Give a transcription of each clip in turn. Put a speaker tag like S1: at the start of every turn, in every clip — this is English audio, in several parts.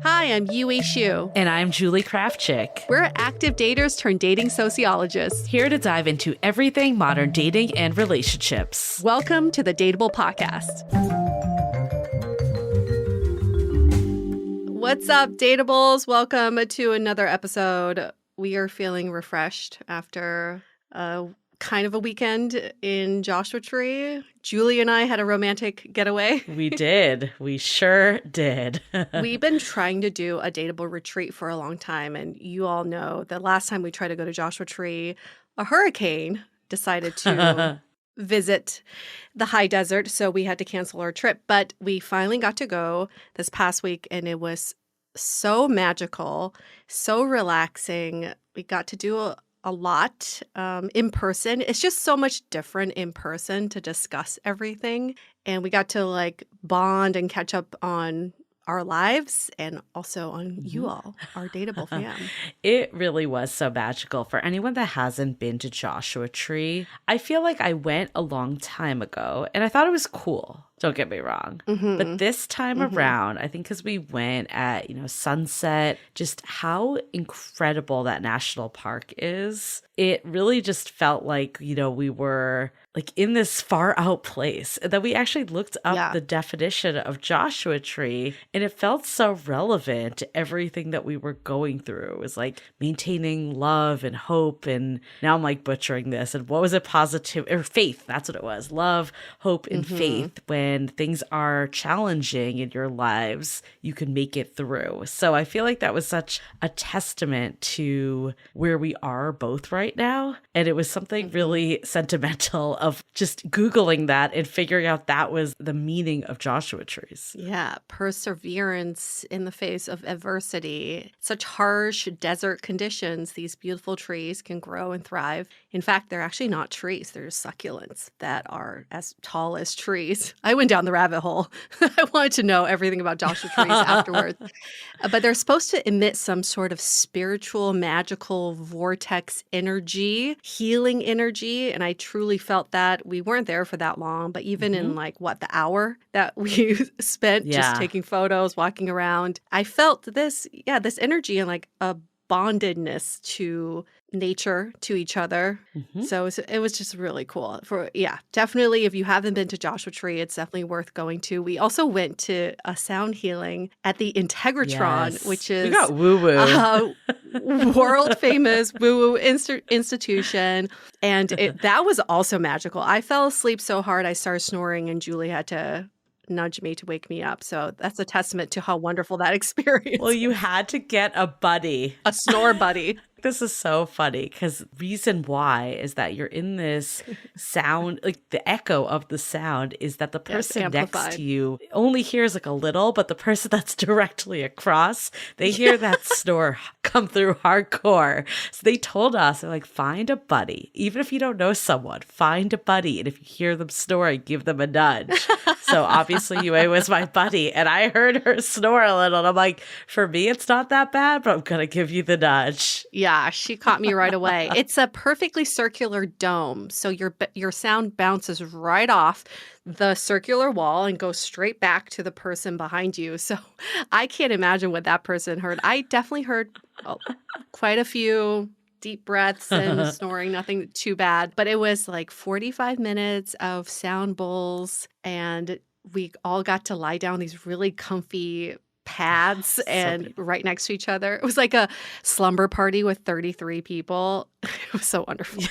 S1: Hi, I'm Yui Shu.
S2: And I'm Julie Kraftchick.
S1: We're active daters turned dating sociologists.
S2: Here to dive into everything modern dating and relationships.
S1: Welcome to the Dateable podcast. What's up, Dateables? Welcome to another episode. We are feeling refreshed after kind of a weekend in Joshua Tree. Julie and I had a romantic getaway.
S2: We did. We sure did.
S1: We've been trying to do a Dateable retreat for a long time, and you all know that last time we tried to go to Joshua Tree, a hurricane decided to visit the high desert, so we had to cancel our trip. But we finally got to go this past week, and it was so magical, so relaxing. We got to do a lot in person. It's just so much different in person to discuss everything. And we got to bond and catch up on our lives and also on you all, our Dateable fam.
S2: It really was so magical. For anyone that hasn't been to Joshua Tree, I feel like I went a long time ago and I thought it was cool. Don't get me wrong. But this time around, I think because we went at, sunset, just how incredible that national park is. It really just felt like, we were in this far out place. And then we actually looked up the definition of Joshua Tree, and it felt so relevant to everything that we were going through. It was maintaining love and hope. And now I'm butchering this. And what was it? Positive or faith. That's what it was. Love, hope, and faith. When things are challenging in your lives, you can make it through. So I feel like that was such a testament to where we are both right now. And it was something really sentimental of just Googling that and figuring out that was the meaning of Joshua trees.
S1: Yeah, perseverance in the face of adversity. Such harsh desert conditions, these beautiful trees can grow and thrive. In fact, they're actually not trees. They're succulents that are as tall as trees. I went down the rabbit hole. I wanted to know everything about Joshua trees afterwards. But they're supposed to emit some sort of spiritual, magical vortex energy, healing energy. And I truly felt that. We weren't there for that long, but even in the hour that we spent just taking photos, walking around, I felt this energy and a bondedness to nature, to each other. So it was just really cool. Definitely if you haven't been to Joshua Tree, it's definitely worth going to. We also went to a sound healing at the Integratron, which is
S2: we got woo-woo.
S1: World famous woo-woo institution. And that was also magical. I fell asleep so hard I started snoring and Julie had to nudge me to wake me up. So that's a testament to how wonderful that experience
S2: Well, you had to get a buddy.
S1: A snore buddy.
S2: This is so funny because reason why is that you're in this sound, the echo of the sound is that the person next to you only hears a little, but the person that's directly across, they hear that snore come through hardcore. So they told us, they're find a buddy. Even if you don't know someone, find a buddy. And if you hear them snoring, give them a nudge. So obviously Yue was my buddy and I heard her snore a little. And I'm for me, it's not that bad, but I'm going to give you the nudge.
S1: Yeah, she caught me right away. It's a perfectly circular dome. So your sound bounces right off the circular wall and goes straight back to the person behind you. So I can't imagine what that person heard. I definitely heard quite a few deep breaths and snoring, nothing too bad. But it was 45 minutes of sound bowls, and we all got to lie down these really comfy pads and right next to each other. It was like a slumber party with 33 people. It was so wonderful.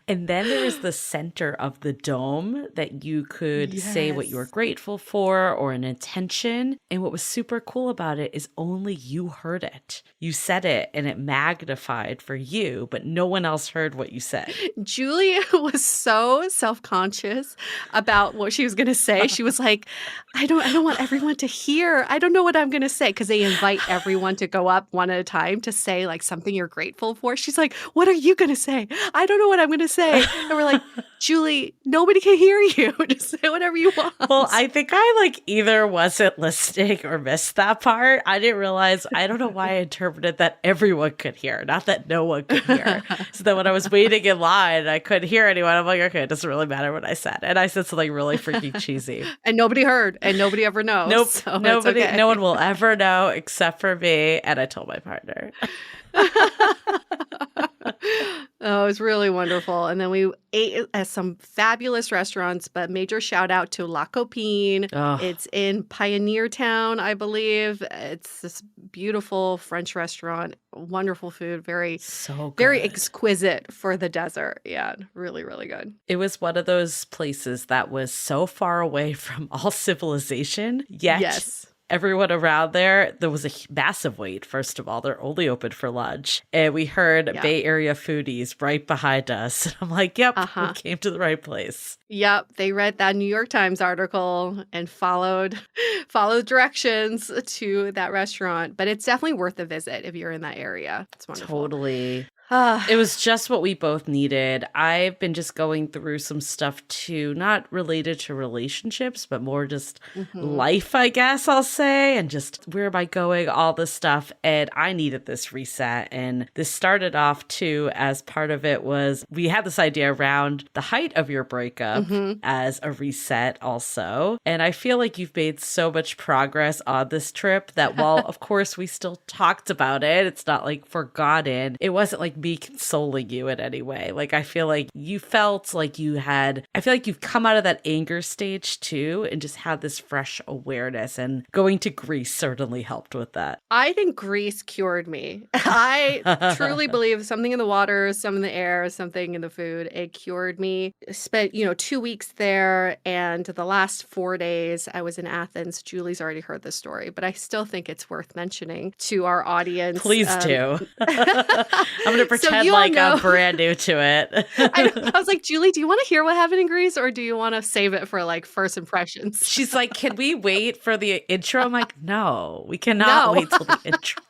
S2: And then there is the center of the dome that you could say what you were grateful for or an intention. And what was super cool about it is only you heard it. You said it and it magnified for you, but no one else heard what you said.
S1: Julia was so self-conscious about what she was going to say. She was like, I don't want everyone to hear. I don't know what I'm going to say, because they invite everyone to go up one at a time to say something you're grateful for. She's like, what are you going going to say? I don't know what I'm going to say. And we're like, Julie, nobody can hear you. Just say whatever you want.
S2: Well, I think I like either wasn't listening or missed that part. I didn't realize, I don't know why I interpreted that everyone could hear, not that no one could hear. So then when I was waiting in line, I couldn't hear anyone. I'm like, okay, it doesn't really matter what I said. And I said something really freaking cheesy.
S1: And nobody heard, and nobody ever knows.
S2: Nope.
S1: So
S2: Nobody,
S1: it's okay.
S2: no one will ever know except for me. And I told my partner.
S1: Oh, it was really wonderful. And then we ate at some fabulous restaurants, but major shout out to La Copine.
S2: Oh.
S1: It's in Pioneer Town, I believe. It's this beautiful French restaurant, wonderful food, very exquisite for the desert. Yeah, really, really good.
S2: It was one of those places that was so far away from all civilization, yet everyone around there was a massive wait. First of all, they're only open for lunch. And we heard Bay Area foodies right behind us. And I'm like, yep, we came to the right place.
S1: Yep. They read that New York Times article and followed directions to that restaurant. But it's definitely worth a visit if you're in that area. It's wonderful.
S2: Totally. It was just what we both needed. I've been just going through some stuff too, not related to relationships, but more just life, I guess I'll say, and just where am I going, all this stuff. And I needed this reset. And this started off too, as part of it was, we had this idea around the height of your breakup as a reset also. And I feel like you've made so much progress on this trip that while, of course, we still talked about it, it's not like forgotten. It wasn't like me consoling you in any way. Like, I feel like you felt like I feel like you've come out of that anger stage too and just had this fresh awareness, and going to Greece certainly helped with that.
S1: I think Greece cured me. I truly believe something in the water, some in the air, something in the food. It cured me. Spent, 2 weeks there, and the last 4 days I was in Athens. Julie's already heard the story, but I still think it's worth mentioning to our audience.
S2: Please do. I'm going to pretend like I'm brand new to it.
S1: I was like, Julie, do you want to hear what happened in Greece, or do you want to save it for like first impressions?
S2: She's like, can we wait for the intro? I'm like, no, we cannot wait till the intro.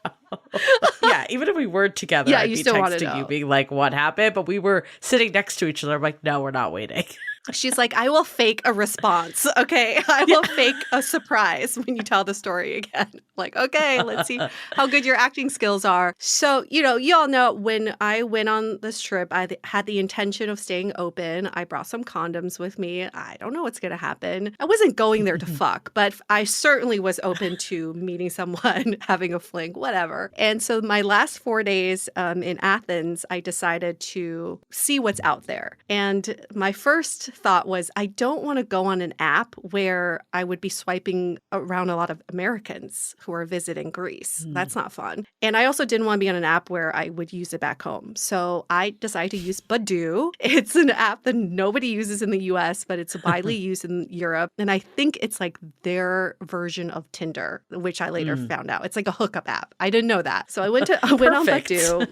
S2: Yeah, even if we were together, I'd be texting you being like, what happened? But we were sitting next to each other. I'm like, no, we're not waiting.
S1: She's like, I will fake a response, okay? I will fake a surprise when you tell the story again. Like, okay, let's see how good your acting skills are. So, you all know when I went on this trip, I had the intention of staying open. I brought some condoms with me. I don't know what's going to happen. I wasn't going there to fuck, but I certainly was open to meeting someone, having a fling, whatever. And so my last 4 days in Athens, I decided to see what's out there. And my first thought was, I don't want to go on an app where I would be swiping around a lot of Americans who are visiting Greece. That's not fun. And I also didn't want to be on an app where I would use it back home. So I decided to use Badoo. It's an app that nobody uses in the US, but it's widely used in Europe. And I think it's like their version of Tinder, which I later found out. It's like a hookup app. I didn't know that. So I went on Badoo.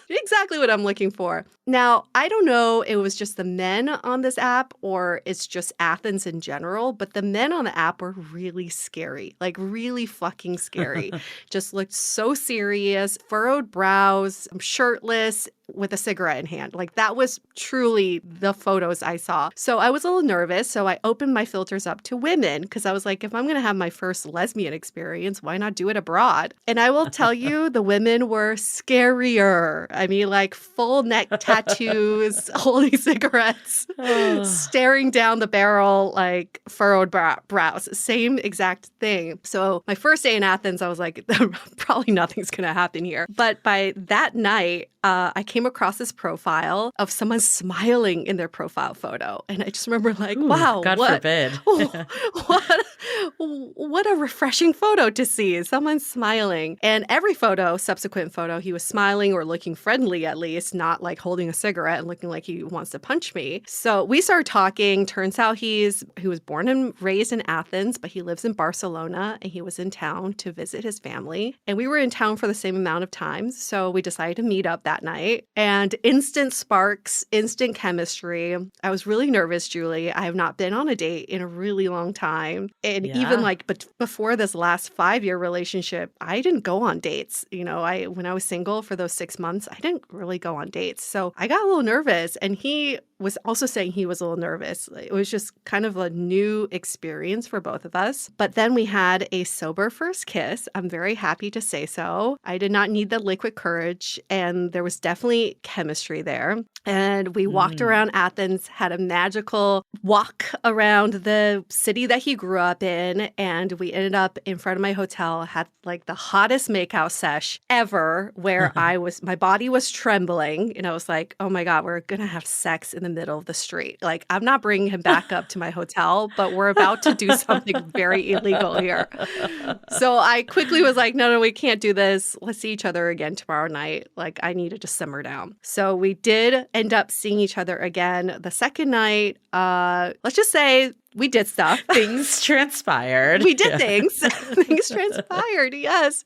S1: Exactly what I'm looking for. Now, I don't know if it was just the men on this app or it's just Athens in general, but the men on the app were really scary, like really fucking scary. Just looked so serious, furrowed brows, shirtless, with a cigarette in hand. Like that was truly the photos I saw. So I was a little nervous. So I opened my filters up to women because I was like, if I'm going to have my first lesbian experience, why not do it abroad? And I will tell you, the women were scarier. I mean, like full neck tattoos, holding cigarettes, staring down the barrel, like furrowed brows. Same exact thing. So my first day in Athens, I was like, probably nothing's going to happen here. But by that night, I came across this profile of someone smiling in their profile photo. And I just remember like, wow,
S2: God forbid.
S1: what a refreshing photo to see. Someone smiling. And every subsequent photo, he was smiling or looking friendly at least, not like holding a cigarette and looking like he wants to punch me. So we started talking. Turns out he was born and raised in Athens, but he lives in Barcelona and he was in town to visit his family. And we were in town for the same amount of time. So we decided to meet up that that night and instant sparks, instant chemistry. I was really nervous, Julie. I have not been on a date in a really long time. And even
S2: Yeah.
S1: like before this last 5-year relationship, I didn't go on dates. When I was single for those 6 months, I didn't really go on dates. So I got a little nervous, and he was also saying he was a little nervous. It was just kind of a new experience for both of us. But then we had a sober first kiss. I'm very happy to say so. I did not need the liquid courage, and there was definitely chemistry there. And we walked around Athens, had a magical walk around the city that he grew up in, and we ended up in front of my hotel, had like the hottest makeout sesh ever, where my body was trembling, and I was like, oh my God, we're gonna have sex in the middle of the street. Like, I'm not bringing him back up to my hotel, but we're about to do something very illegal here. So I quickly was like, no, we can't do this. Let's see each other again tomorrow night. Like, I needed to simmer down. So we did end up seeing each other again the second night. Let's just say we did stuff.
S2: Things transpired.
S1: We did things. Things transpired, yes.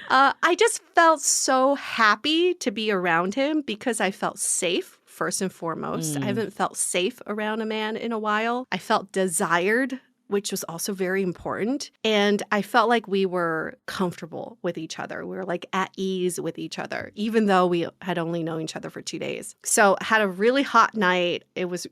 S1: I just felt so happy to be around him because I felt safe. First and foremost, I haven't felt safe around a man in a while. I felt desired, which was also very important. And I felt like we were comfortable with each other. We were like at ease with each other, even though we had only known each other for 2 days. So had a really hot night. It was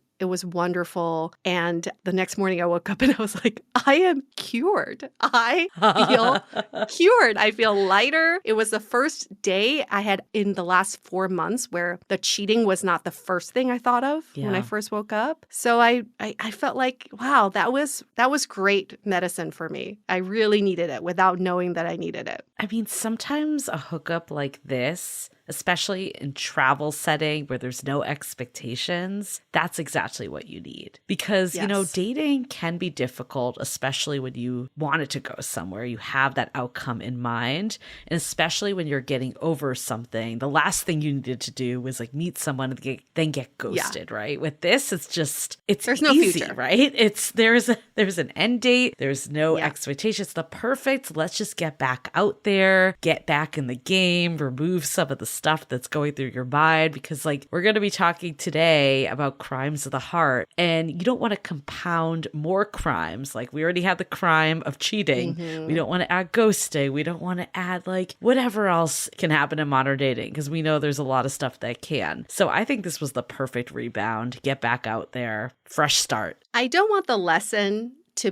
S1: wonderful. And the next morning I woke up and I was like, I am cured. I feel cured. I feel lighter. It was the first day I had in the last 4 months where the cheating was not the first thing I thought of when I first woke up. So I felt like, wow, that was great medicine for me. I really needed it without knowing that I needed it.
S2: I mean, sometimes a hookup like this, especially in travel setting where there's no expectations, that's exactly what you need. Because, dating can be difficult, especially when you want it to go somewhere. You have that outcome in mind. And especially when you're getting over something, the last thing you needed to do was like meet someone and then get ghosted, right? With this, there's no easy, future, right? There's an end date. There's no expectations. The perfect, let's just get back out there, get back in the game, remove some of the stuff that's going through your mind, because like we're going to be talking today about crimes of the heart, and you don't want to compound more crimes. Like we already had the crime of cheating. We don't want to add ghosting. We don't want to add like whatever else can happen in modern dating, because we know there's a lot of stuff that can. So I think this was the perfect rebound. Get back out there, fresh start.
S1: I don't want the lesson to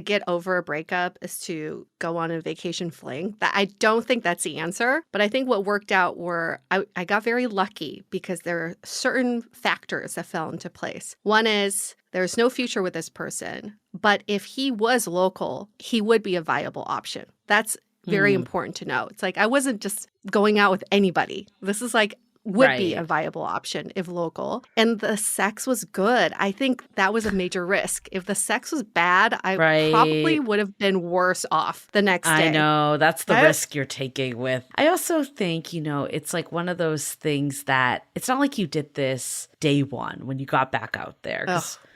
S1: get over a breakup is to go on a vacation fling. I don't think that's the answer, but I think what worked out were I got very lucky because there are certain factors that fell into place. One is there's no future with this person, but if he was local, he would be a viable option. That's very important to know. It's like I wasn't just going out with anybody. This is like would be a viable option if local. And the sex was good. I think that was a major risk. If the sex was bad, I probably would have been worse off the next day.
S2: I know. That's the risk you're taking with. I also think, it's like one of those things that it's not like you did this day one when you got back out there.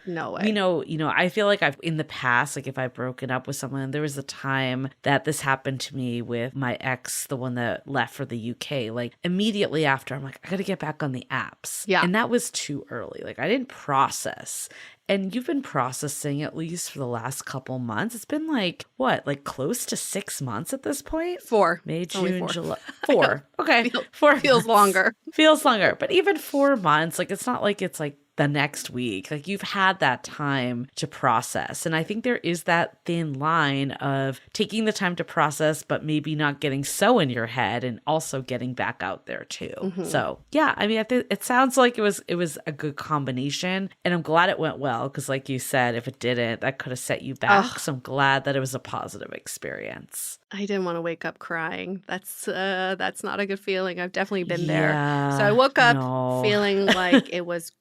S1: No way.
S2: I feel like in the past, like if I've broken up with someone, there was a time that this happened to me with my ex, the one that left for the UK. Like immediately after, I'm like, I got to get back on the apps.
S1: Yeah.
S2: And that was too early. Like I didn't process. And you've been processing at least for the last couple months. It's been like, what, like close to 6 months at this point?
S1: 4.
S2: May, June, July. 4. Okay. 4
S1: feels longer.
S2: Feels longer. But even 4 months, like it's not like it's like the next week. Like you've had that time to process. And I think there is that thin line of taking the time to process, but maybe not getting so in your head and also getting back out there too. So yeah, I mean, I think it sounds like it was a good combination, and I'm glad it went well. Cause like you said, if it didn't, that could have set you back. So I'm glad that it was a positive experience.
S1: I didn't want to wake up crying. That's not a good feeling. I've definitely been there. So I woke up feeling like it was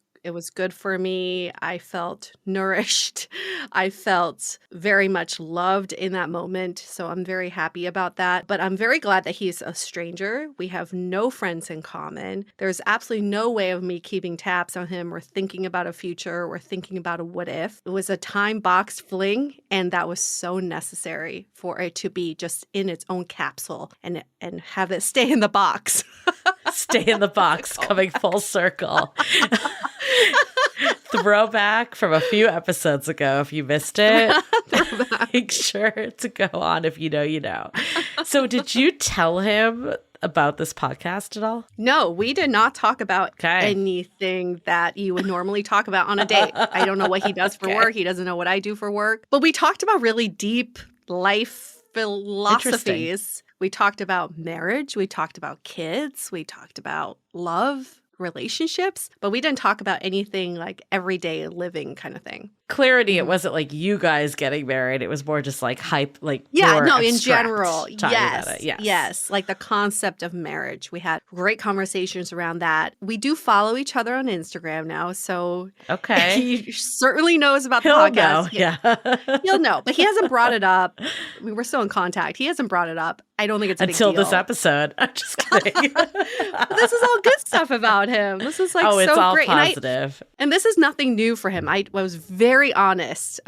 S1: good for me. I felt nourished. I felt very much loved in that moment. So I'm very happy about that. But I'm very glad that he's a stranger. We have no friends in common. There's absolutely no way of me keeping tabs on him or thinking about a future or thinking about a what if. It was a time-boxed fling, and that was so necessary for it to be just in its own capsule and have it stay in the box.
S2: Stay in the box, coming full circle. Throwback from a few episodes ago. If you missed it, make sure to go on. If you know, you know. So did you tell him about this podcast at all?
S1: No, we did not talk about anything that you would normally talk about on a date. I don't know what he does for work. He doesn't know what I do for work. But we talked about really deep life philosophies. We talked about marriage. We talked about kids. We talked about love, relationships, but we didn't talk about anything like everyday living kind of thing.
S2: Clarity, it wasn't like you guys getting married. It was more just like hype, like
S1: in general. Yes. Like the concept of marriage. We had great conversations around that. We do follow each other on Instagram now, so he certainly knows about the podcast. He'll know, but he hasn't brought it up. I mean, we're still in contact. He hasn't brought it up. I don't think it's a big deal.
S2: Until this episode. I'm just kidding.
S1: This is all good stuff about him. This is like so
S2: it's all
S1: great.
S2: Positive.
S1: And this is nothing new for him. I was very honest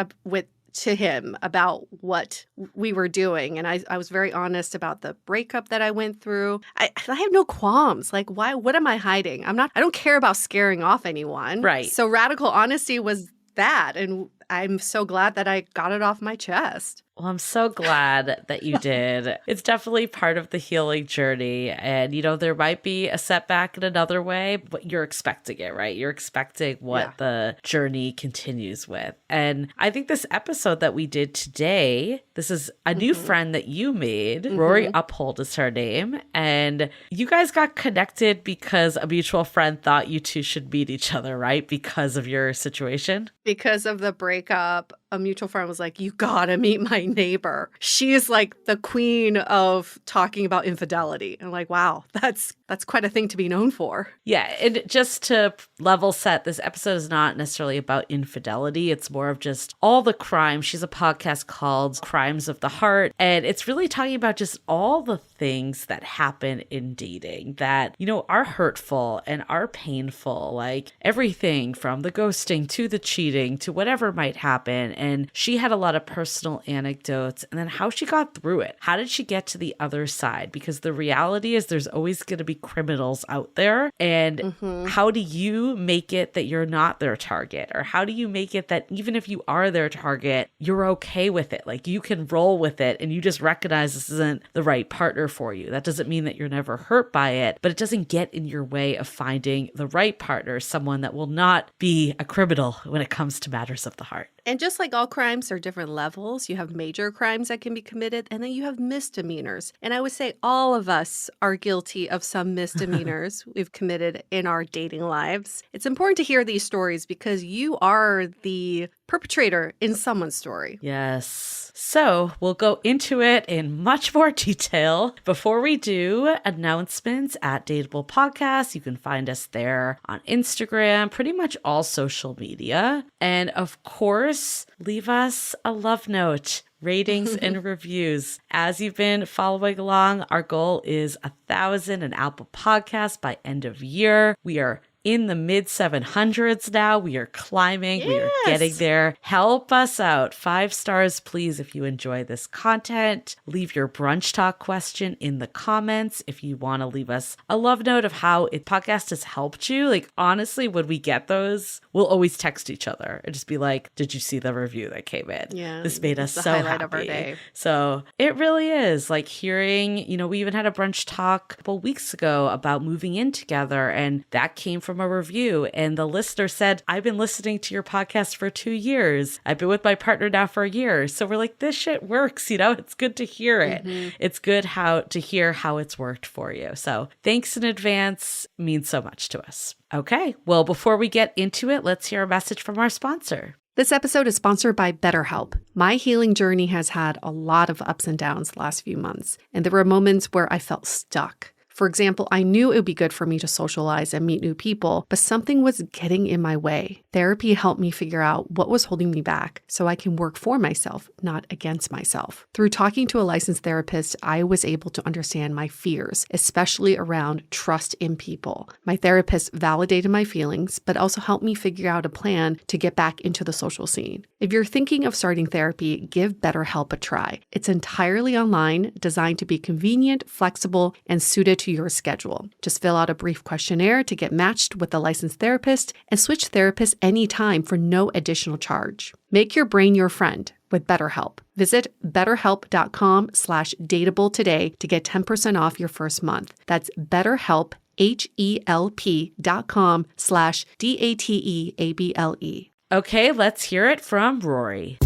S1: to him about what we were doing. And I was very honest about the breakup that I went through. I have no qualms. Like, what am I hiding? I don't care about scaring off anyone.
S2: Right.
S1: So radical honesty was that. And I'm so glad that I got it off my chest.
S2: Well, I'm so glad that you did. It's definitely part of the healing journey. And, there might be a setback in another way, but you're expecting it, right? You're expecting what the journey continues with. And I think this episode that we did today, this is a new friend that you made. Rory Uphold is her name. And you guys got connected because a mutual friend thought you two should meet each other, right? Because of your situation?
S1: Because of the breakup. A mutual friend was like, you gotta meet my neighbor. She is like the queen of talking about infidelity. And I'm like, wow, that's quite a thing to be known for.
S2: Yeah. And just to level set, this episode is not necessarily about infidelity. It's more of just all the crimes. She's a podcast called Crimes of the Heart. And it's really talking about just all the things that happen in dating that, are hurtful and are painful. Like everything from the ghosting to the cheating to whatever might happen. And she had a lot of personal anecdotes and then how she got through it. How did she get to the other side? Because the reality is there's always going to be criminals out there. And how do you make it that you're not their target? Or how do you make it that even if you are their target, you're okay with it? Like you can roll with it and you just recognize this isn't the right partner for you. That doesn't mean that you're never hurt by it, but it doesn't get in your way of finding the right partner, someone that will not be a criminal when it comes to matters of the heart.
S1: And just like all crimes are different levels, you have major crimes that can be committed, and then you have misdemeanors. And I would say all of us are guilty of some misdemeanors we've committed in our dating lives. It's important to hear these stories because you are the perpetrator in someone's story.
S2: Yes. So we'll go into it in much more detail. Before we do, announcements at Dateable Podcast. You can find us there on Instagram, pretty much all social media. And of course, leave us a love note. Ratings and reviews. As you've been following along, our goal is 1,000 in Apple Podcasts by end of year. We are in the mid 700s now. We are climbing. Yes. We are getting there. Help us out. 5 stars, please, if you enjoy this content. Leave your brunch talk question in the comments if you want to leave us a love note of how a podcast has helped you. Like, honestly, when we get those, we'll always text each other and just be like, did you see the review that came in?
S1: Yeah.
S2: This made us so happy.
S1: Of our day.
S2: So it really is like hearing, we even had a brunch talk a couple weeks ago about moving in together, and that came from a review. And the listener said, I've been listening to your podcast for 2 years. I've been with my partner now for a year. So we're like, this shit works. It's good to hear it. It's good to hear how it's worked for you. So thanks in advance. Means so much to us. Okay. Well, before we get into it, let's hear a message from our sponsor.
S1: This episode is sponsored by BetterHelp. My healing journey has had a lot of ups and downs the last few months, and there were moments where I felt stuck. For example, I knew it would be good for me to socialize and meet new people, but something was getting in my way. Therapy helped me figure out what was holding me back so I can work for myself, not against myself. Through talking to a licensed therapist, I was able to understand my fears, especially around trust in people. My therapist validated my feelings, but also helped me figure out a plan to get back into the social scene. If you're thinking of starting therapy, give BetterHelp a try. It's entirely online, designed to be convenient, flexible, and suited to your schedule. Just fill out a brief questionnaire to get matched with a licensed therapist and switch therapists anytime for no additional charge. Make your brain your friend with BetterHelp. Visit betterhelp.com/dateable today to get 10% off your first month. That's BetterHelp, HELP.com/DATEABLE.
S2: Okay, let's hear it from Rory.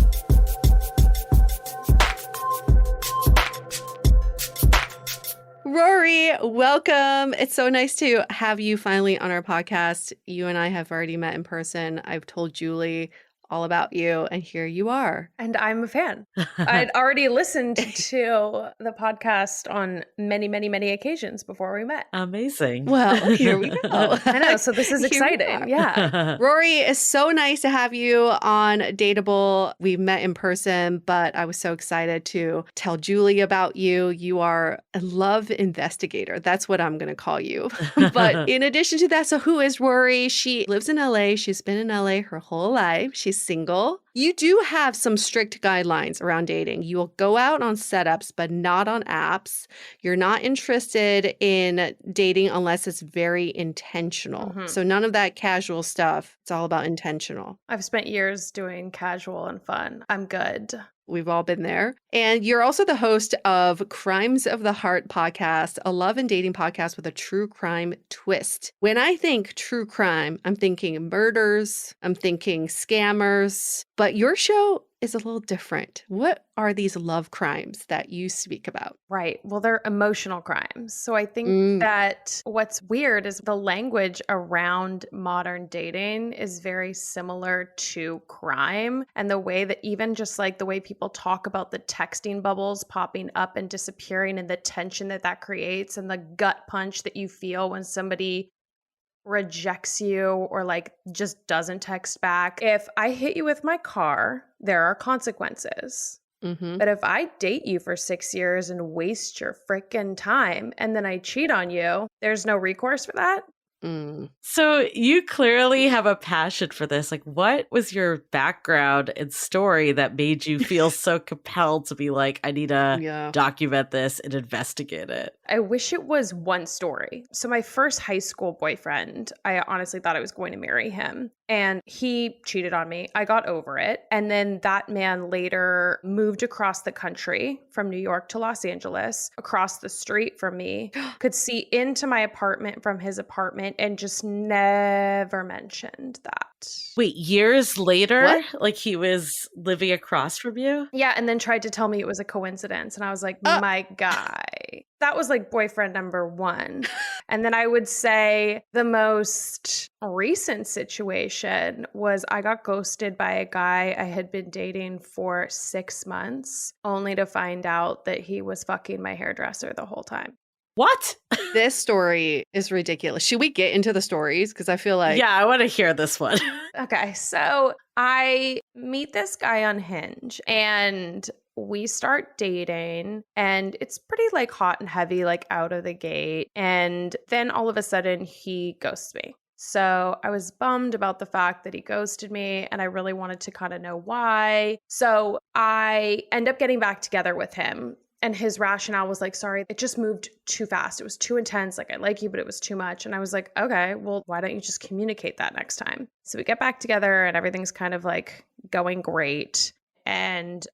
S1: Rory, welcome. It's so nice to have you finally on our podcast. You and I have already met in person. I've told Julie all about you, and here you are.
S3: And I'm a fan. I'd already listened to the podcast on many, many, many occasions before we met.
S2: Amazing.
S1: Well, here we go.
S3: I know, so this is exciting. Yeah.
S1: Rory, it's so nice to have you on Dateable. We met in person, but I was so excited to tell Julie about you. You are a love investigator. That's what I'm going to call you. But in addition to that, so who is Rory? She lives in LA. She's been in LA her whole life. She's single. You do have some strict guidelines around dating. You will go out on setups, but not on apps. You're not interested in dating unless it's very intentional.
S3: Mhm.
S1: So none of that casual stuff. It's all about intentional.
S3: I've spent years doing casual and fun. I'm good.
S1: We've all been there. And you're also the host of Crimes of the Heart podcast, a love and dating podcast with a true crime twist. When I think true crime, I'm thinking murders, I'm thinking scammers, but your show is a little different. What are these love crimes that you speak about?
S3: Right. Well, they're emotional crimes. So I think that what's weird is the language around modern dating is very similar to crime. And the way that even just like the way people talk about the texting bubbles popping up and disappearing and the tension that that creates and the gut punch that you feel when somebody rejects you or like just doesn't text back. If I hit you with my car, there are consequences.
S1: Mm-hmm.
S3: But if I date you for 6 years and waste your freaking time and then I cheat on you, there's no recourse for that?
S2: So you clearly have a passion for this. Like, what was your background and story that made you feel so compelled to be like, I need to document this and investigate it?
S3: I wish it was one story. So my first high school boyfriend, I honestly thought I was going to marry him. And he cheated on me. I got over it. And then that man later moved across the country from New York to Los Angeles, across the street from me, could see into my apartment from his apartment and just never mentioned that.
S2: Wait, years later?
S1: What?
S2: Like he was living across from you?
S3: Yeah, and then tried to tell me it was a coincidence. And I was like, my guy. That was like boyfriend number one. And then I would say the most recent situation was I got ghosted by a guy I had been dating for 6 months, only to find out that he was fucking my hairdresser the whole time.
S2: What?
S1: This story is ridiculous. Should we get into the stories? Because I feel like...
S2: Yeah, I want to hear this one.
S3: Okay, so I meet this guy on Hinge and we start dating and it's pretty like hot and heavy, like out of the gate. And then all of a sudden he ghosts me. So I was bummed about the fact that he ghosted me and I really wanted to kind of know why. So I end up getting back together with him. And his rationale was like, sorry, it just moved too fast. It was too intense. Like, I like you, but it was too much. And I was like, okay, well, why don't you just communicate that next time? So we get back together and everything's kind of like going great. And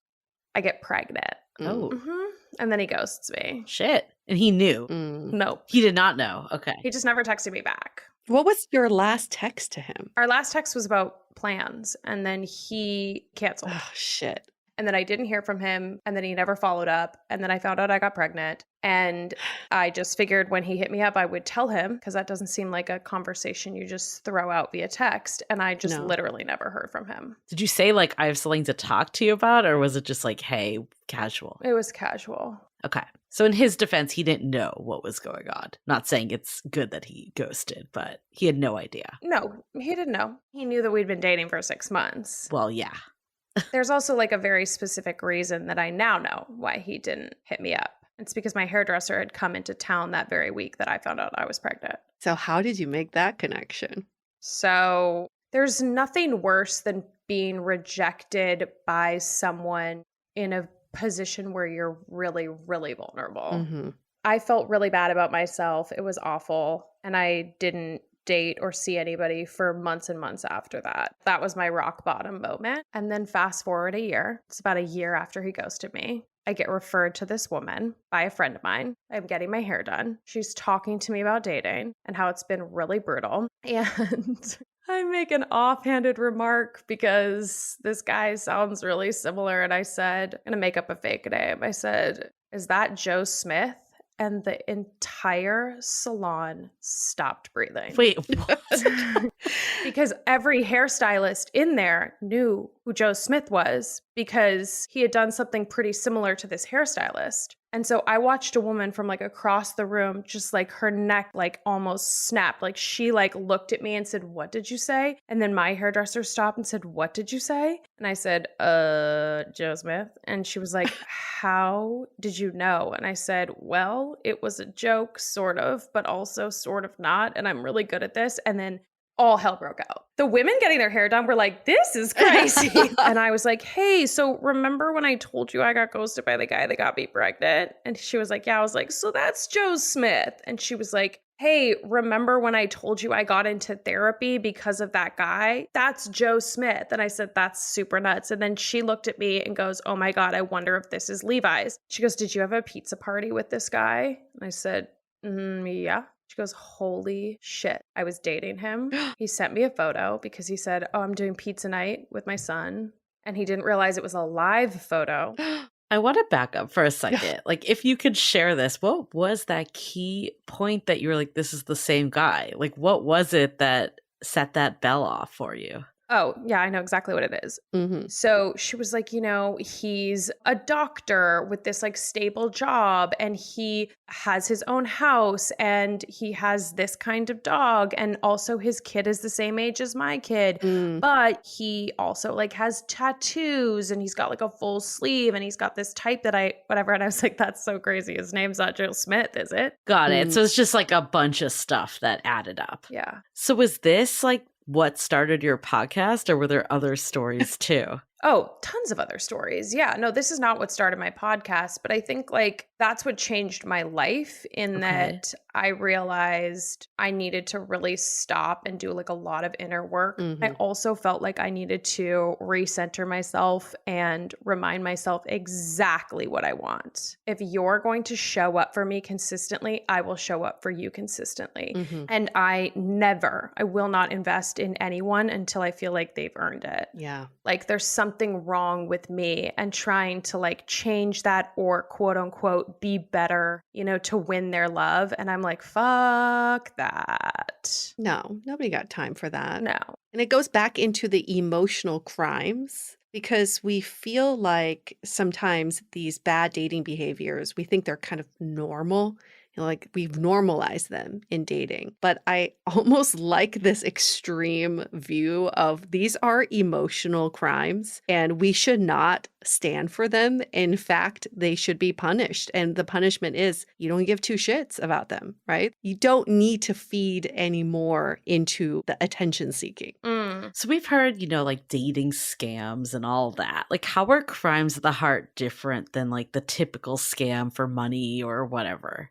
S3: I get pregnant.
S2: Oh.
S3: Mm-hmm. And then he ghosts me.
S2: Shit. And he knew.
S3: Nope.
S2: He did not know. Okay.
S3: He just never texted me back.
S1: What was your last text to him?
S3: Our last text was about plans. And then he canceled.
S1: Oh, shit.
S3: And then I didn't hear from him. And then he never followed up. And then I found out I got pregnant. And I just figured when he hit me up, I would tell him because that doesn't seem like a conversation you just throw out via text. And I just literally never heard from him.
S2: Did you say like, I have something to talk to you about? Or was it just like, hey, casual?
S3: It was casual.
S2: Okay. So in his defense, he didn't know what was going on. Not saying it's good that he ghosted, but he had no idea.
S3: No, he didn't know. He knew that we'd been dating for 6 months.
S2: Well, yeah.
S3: There's also like a very specific reason that I now know why he didn't hit me up. It's because my hairdresser had come into town that very week that I found out I was pregnant.
S1: So how did you make that connection?
S3: So there's nothing worse than being rejected by someone in a position where you're really, really vulnerable.
S1: Mm-hmm.
S3: I felt really bad about myself. It was awful. And I didn't date or see anybody for months and months after that. That was my rock bottom moment. And then fast forward a year. It's about a year after he ghosted me. I get referred to this woman by a friend of mine. I'm getting my hair done. She's talking to me about dating and how it's been really brutal. And I make an offhanded remark because this guy sounds really similar. And I said, I'm going to make up a fake name. I said, is that Joe Smith? And the entire salon stopped breathing.
S2: Wait, what?
S3: Because every hairstylist in there knew who Joe Smith was because he had done something pretty similar to this hairstylist. And so I watched a woman from like across the room, just like her neck like almost snapped. Like she like looked at me and said, "What did you say?" And then my hairdresser stopped and said, "What did you say?" And I said, Joe Smith." And she was like, "How did you know?" And I said, "Well, it was a joke, sort of, but also sort of not. And I'm really good at this." And then all hell broke out. The women getting their hair done were like, "This is crazy." And I was like, "Hey, so remember when I told you I got ghosted by the guy that got me pregnant?" And she was like, "Yeah." I was like, "So that's Joe Smith." And she was like, "Hey, remember when I told you I got into therapy because of that guy? That's Joe Smith." And I said, "That's super nuts." And then she looked at me and goes, "Oh my God, I wonder if this is Levi's." She goes, "Did you have a pizza party with this guy?" And I said, "Yeah." She goes, "Holy shit. I was dating him. He sent me a photo because he said, 'Oh, I'm doing pizza night with my son.' And he didn't realize it was a live photo."
S2: I want to back up for a second. Like, if you could share this, what was that key point that you were like, this is the same guy? Like, what was it that set that bell off for you?
S3: Oh, yeah, I know exactly what it is.
S1: Mm-hmm.
S3: So she was like, he's a doctor with this like stable job and he has his own house and he has this kind of dog. And also his kid is the same age as my kid, but he also like has tattoos and he's got like a full sleeve and he's got this type that whatever. And I was like, that's so crazy. His name's not Joe Smith, is it?
S2: Got it. So it's just like a bunch of stuff that added up.
S3: Yeah.
S2: So was this like what started your podcast, or were there other stories too?
S3: Oh, tons of other stories. Yeah. No, this is not what started my podcast, but I think like that's what changed my life in that I realized I needed to really stop and do like a lot of inner work. I also felt like I needed to recenter myself and remind myself exactly what I want. If you're going to show up for me consistently, I will show up for you consistently. And I will not invest in anyone until I feel like they've earned it.
S1: Yeah.
S3: Like there's something wrong with me and trying to like change that or quote unquote be better, to win their love. And I'm like, fuck that.
S1: No, nobody got time for that.
S3: No.
S1: And it goes back into the emotional crimes because we feel like sometimes these bad dating behaviors, we think they're kind of normal. Like we've normalized them in dating. But I almost like this extreme view of these are emotional crimes and we should not stand for them. In fact, they should be punished. And the punishment is you don't give two shits about them, right? You don't need to feed any more into the attention seeking.
S2: So we've heard, like dating scams and all that. Like, how are crimes of the heart different than like the typical scam for money or whatever?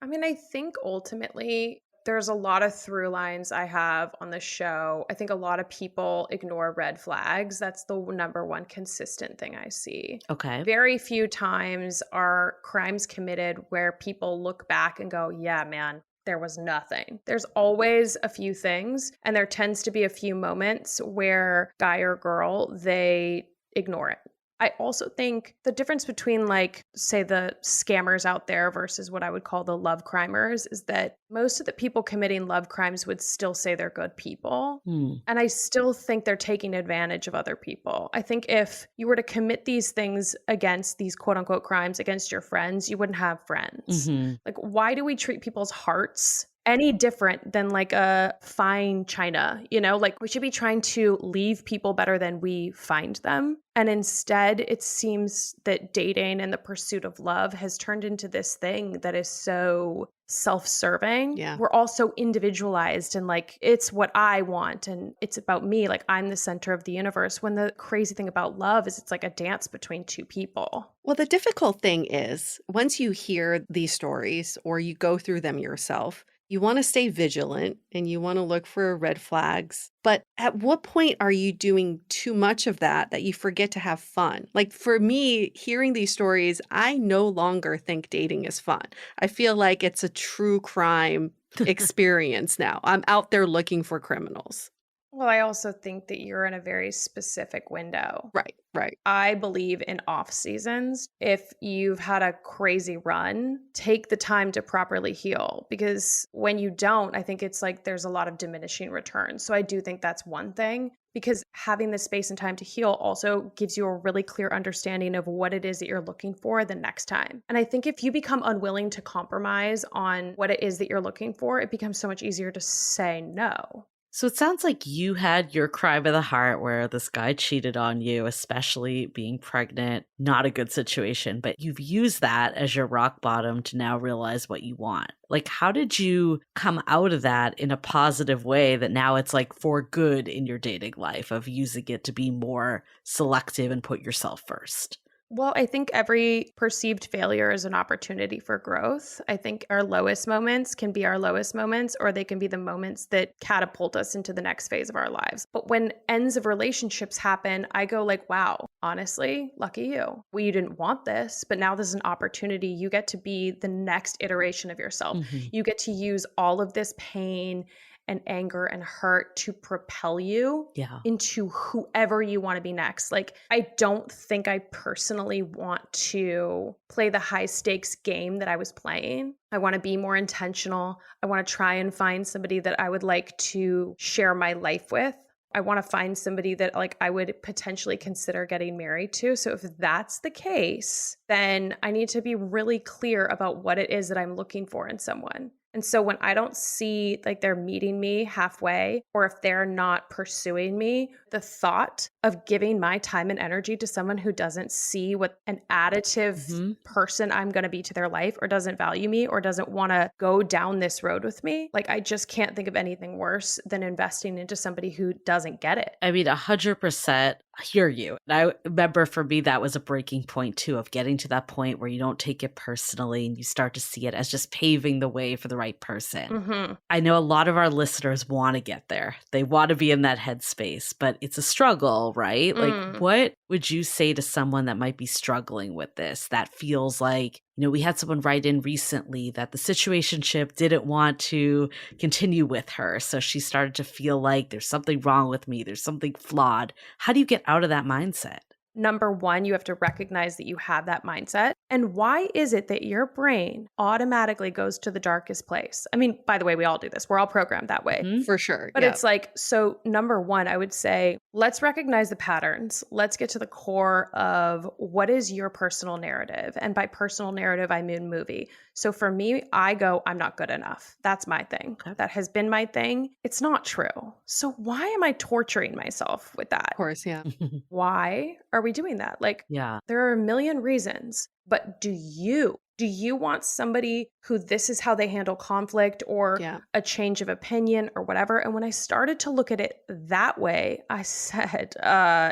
S3: I mean, I think ultimately there's a lot of through lines I have on the show. I think a lot of people ignore red flags. That's the number one consistent thing I see.
S2: Okay.
S3: Very few times are crimes committed where people look back and go, yeah, man, there was nothing. There's always a few things. And there tends to be a few moments where guy or girl, they ignore it. I also think the difference between like, say, the scammers out there versus what I would call the love crimers is that most of the people committing love crimes would still say they're good people. And I still think they're taking advantage of other people. I think if you were to commit these things against these quote unquote crimes against your friends, you wouldn't have friends. Like, why do we treat people's hearts any different than like a fine china, like we should be trying to leave people better than we find them. And instead, it seems that dating and the pursuit of love has turned into this thing that is so self-serving.
S1: Yeah.
S3: We're all so individualized and like, it's what I want and it's about me. Like I'm the center of the universe. When the crazy thing about love is it's like a dance between two people.
S1: Well, the difficult thing is once you hear these stories or you go through them yourself, you want to stay vigilant and you want to look for red flags. But at what point are you doing too much of that you forget to have fun? Like for me, hearing these stories, I no longer think dating is fun. I feel like it's a true crime experience now. I'm out there looking for criminals.
S3: Well, I also think that you're in a very specific window.
S1: Right.
S3: I believe in off seasons. If you've had a crazy run, take the time to properly heal, because when you don't, I think it's like there's a lot of diminishing returns. So I do think that's one thing, because having the space and time to heal also gives you a really clear understanding of what it is that you're looking for the next time. And I think if you become unwilling to compromise on what it is that you're looking for, it becomes so much easier to say no.
S2: So it sounds like you had your crime of the heart where this guy cheated on you, especially being pregnant. Not a good situation, but you've used that as your rock bottom to now realize what you want. Like, how did you come out of that in a positive way that now it's like for good in your dating life of using it to be more selective and put yourself first?
S3: Well, I think every perceived failure is an opportunity for growth. I think our lowest moments can be our lowest moments, or they can be the moments that catapult us into the next phase of our lives. But when ends of relationships happen, I go like, wow, honestly, lucky you. Well, you didn't want this, but now there's an opportunity. You get to be the next iteration of yourself.
S2: Mm-hmm.
S3: You get to use all of this pain and anger and hurt to propel you into whoever you want to be next. Like, I don't think I personally want to play the high stakes game that I was playing. I want to be more intentional. I want to try and find somebody that I would like to share my life with. I want to find somebody that like I would potentially consider getting married to. So if that's the case, then I need to be really clear about what it is that I'm looking for in someone. And so when I don't see like they're meeting me halfway, or if they're not pursuing me, the thought of giving my time and energy to someone who doesn't see what an additive person I'm going to be to their life, or doesn't value me, or doesn't want to go down this road with me, like I just can't think of anything worse than investing into somebody who doesn't get it.
S2: I mean, 100%. I hear you. And I remember for me, that was a breaking point too, of getting to that point where you don't take it personally and you start to see it as just paving the way for the right person. I know a lot of our listeners want to get there. They want to be in that headspace, but it's a struggle, right? Like, what would you say to someone that might be struggling with this, that feels like, we had someone write in recently that the situationship didn't want to continue with her. So she started to feel like there's something wrong with me. There's something flawed. How do you get out of that mindset?
S3: Number one, you have to recognize that you have that mindset. And why is it that your brain automatically goes to the darkest place? I mean, by the way, we all do this. We're all programmed that way.
S1: For sure.
S3: But it's like, so number one, I would say, let's recognize the patterns. Let's get to the core of what is your personal narrative. And by personal narrative, I mean movie. So for me, I go, I'm not good enough. That's my thing.
S2: Okay.
S3: That has been my thing. It's not true. So why am I torturing myself with that?
S1: Of course, yeah.
S3: Why are we doing that? Like, there are a million reasons, but do you want somebody who this is how they handle conflict, or a change of opinion or whatever? And when I started to look at it that way, I said,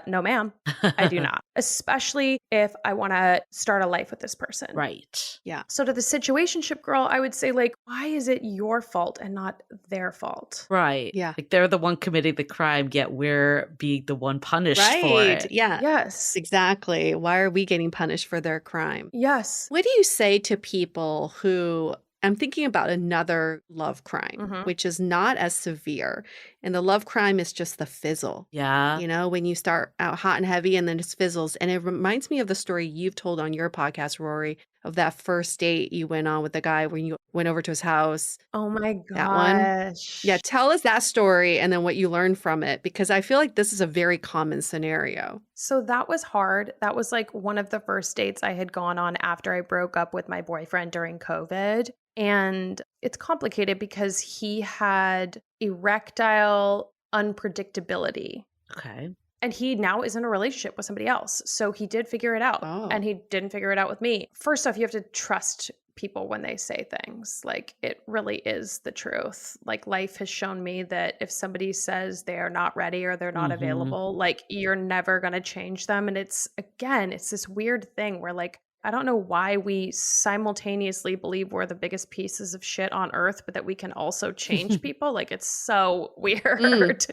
S3: no, ma'am, I do not. Especially if I want to start a life with this person.
S2: Right.
S1: Yeah.
S3: So to the situationship girl, I would say, like, why is it your fault and not their fault?
S2: Right.
S1: Yeah.
S2: Like they're the one committing the crime, yet we're being the one punished for it.
S1: Yeah.
S3: Yes.
S1: Exactly. Why are we getting punished for their crime?
S3: Yes.
S1: What do you say to people who, I'm thinking about another love crime, which is not as severe. And the love crime is just the fizzle.
S2: Yeah.
S1: When you start out hot and heavy and then it fizzles. And it reminds me of the story you've told on your podcast, Rory, of that first date you went on with the guy when you went over to his house.
S3: Oh my gosh.
S1: That one. Yeah. Tell us that story and then what you learned from it, because I feel like this is a very common scenario.
S3: So that was hard. That was like one of the first dates I had gone on after I broke up with my boyfriend during COVID. And it's complicated because he had erectile unpredictability.
S2: Okay.
S3: And he now is in a relationship with somebody else. So he did figure it out.
S1: Oh.
S3: And he didn't figure it out with me. First off, you have to trust people when they say things. Like, it really is the truth. Like, life has shown me that if somebody says they are not ready or they're not available, like, you're never going to change them. And it's this weird thing where, like, I don't know why we simultaneously believe we're the biggest pieces of shit on earth, but that we can also change people. Like, it's so weird.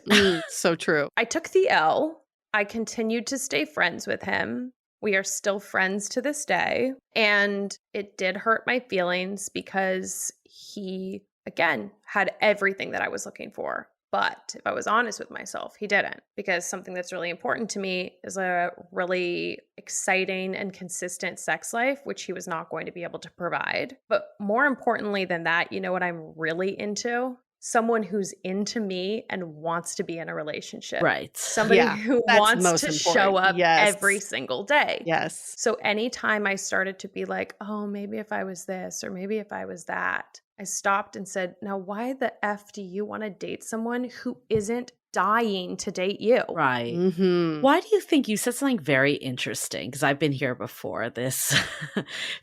S1: So true.
S3: I took the L. I continued to stay friends with him. We are still friends to this day. And it did hurt my feelings because he, again, had everything that I was looking for. But if I was honest with myself, he didn't, because something that's really important to me is a really exciting and consistent sex life, which he was not going to be able to provide. But more importantly than that, you know what I'm really into? Someone who's into me and wants to be in a relationship.
S2: Right.
S3: Somebody who wants
S1: most
S3: to show
S1: important.
S3: up
S1: Yes.
S3: every single day.
S1: Yes.
S3: So anytime I started to be like, oh, maybe if I was this or maybe if I was that, I stopped and said, now why the F do you want to date someone who isn't dying to date you?
S2: Right.
S1: Mm-hmm.
S2: Why do you think you said something very interesting? Because I've been here before, this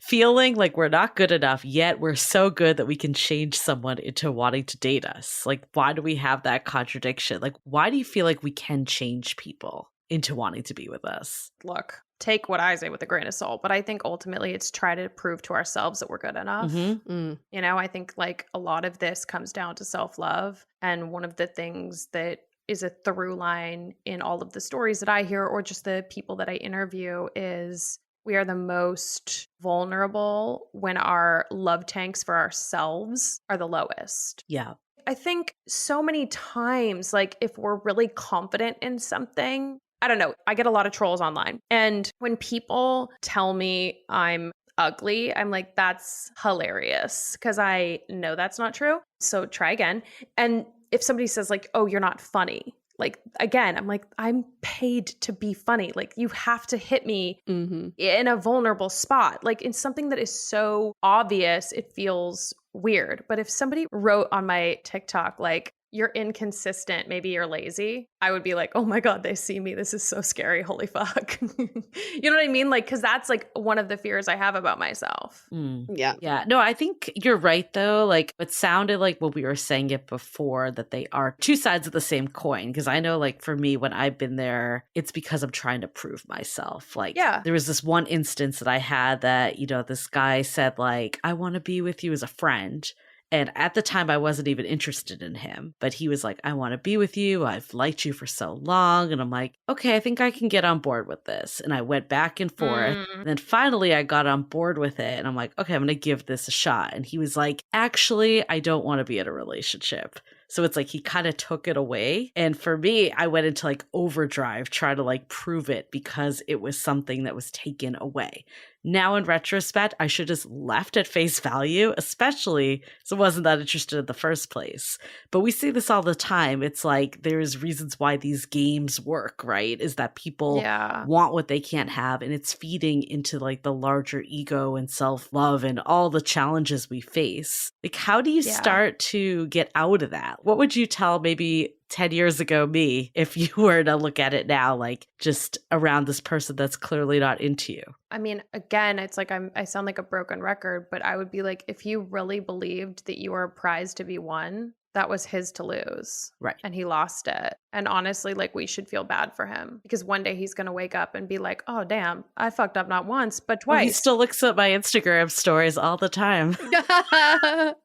S2: feeling like we're not good enough, yet we're so good that we can change someone into wanting to date us. Like, why do we have that contradiction? Like, why do you feel like we can change people into wanting to be with us?
S3: Look, take what I say with a grain of salt, but I think ultimately it's try to prove to ourselves that we're good enough.
S1: Mm.
S3: You know, I think like a lot of this comes down to self-love. And one of the things that is a through line in all of the stories that I hear or just the people that I interview is we are the most vulnerable when our love tanks for ourselves are the lowest.
S2: Yeah.
S3: I think so many times, like if we're really confident in something, I don't know, I get a lot of trolls online. And when people tell me I'm ugly, I'm like, that's hilarious because I know that's not true. So try again. And if somebody says like, oh, you're not funny, like again, I'm like, I'm paid to be funny. Like you have to hit me in a vulnerable spot, like in something that is so obvious, it feels weird. But if somebody wrote on my TikTok, like, you're inconsistent, maybe you're lazy, I would be like, oh my God, they see me. This is so scary. Holy fuck. You know what I mean? Like, because that's like one of the fears I have about myself.
S1: Yeah.
S2: Yeah. No, I think you're right, though. Like, it sounded like when we were saying it before that they are two sides of the same coin. Because I know, like, for me, when I've been there, it's because I'm trying to prove myself. Like,
S3: Yeah.
S2: there was this one instance that I had that, you know, this guy said, like, I want to be with you as a friend. And at the time, I wasn't even interested in him. But he was like, I want to be with you. I've liked you for so long. And I'm like, okay, I think I can get on board with this. And I went back and forth. And then finally, I got on board with it. And I'm like, okay, I'm going to give this a shot. And he was like, actually, I don't want to be in a relationship. So it's like he kind of took it away. And for me, I went into like overdrive, trying to like prove it because it was something that was taken away. Now, in retrospect, I should have just left at face value, especially because I wasn't that interested in the first place. But we see this all the time. It's like there's reasons why these games work, right? Is that people want what they can't have, and it's feeding into like the larger ego and self-love and all the challenges we face. Like, how do you start to get out of that? What would you tell maybe 10 years ago me if you were to look at it now, like just around this person that's clearly not into you?
S3: I mean, again, it's like I sound like a broken record, but I would be like, if you really believed that you were a prize to be won, that was his to lose.
S2: Right.
S3: And he lost it. And honestly, like we should feel bad for him because one day he's going to wake up and be like, oh, damn, I fucked up not once, but twice.
S2: Well, he still looks at my Instagram stories all the time.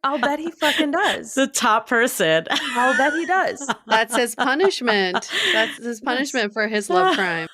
S3: I'll bet he fucking does.
S2: The top person.
S3: I'll bet he does.
S1: That's his punishment. That's his punishment for his love crime.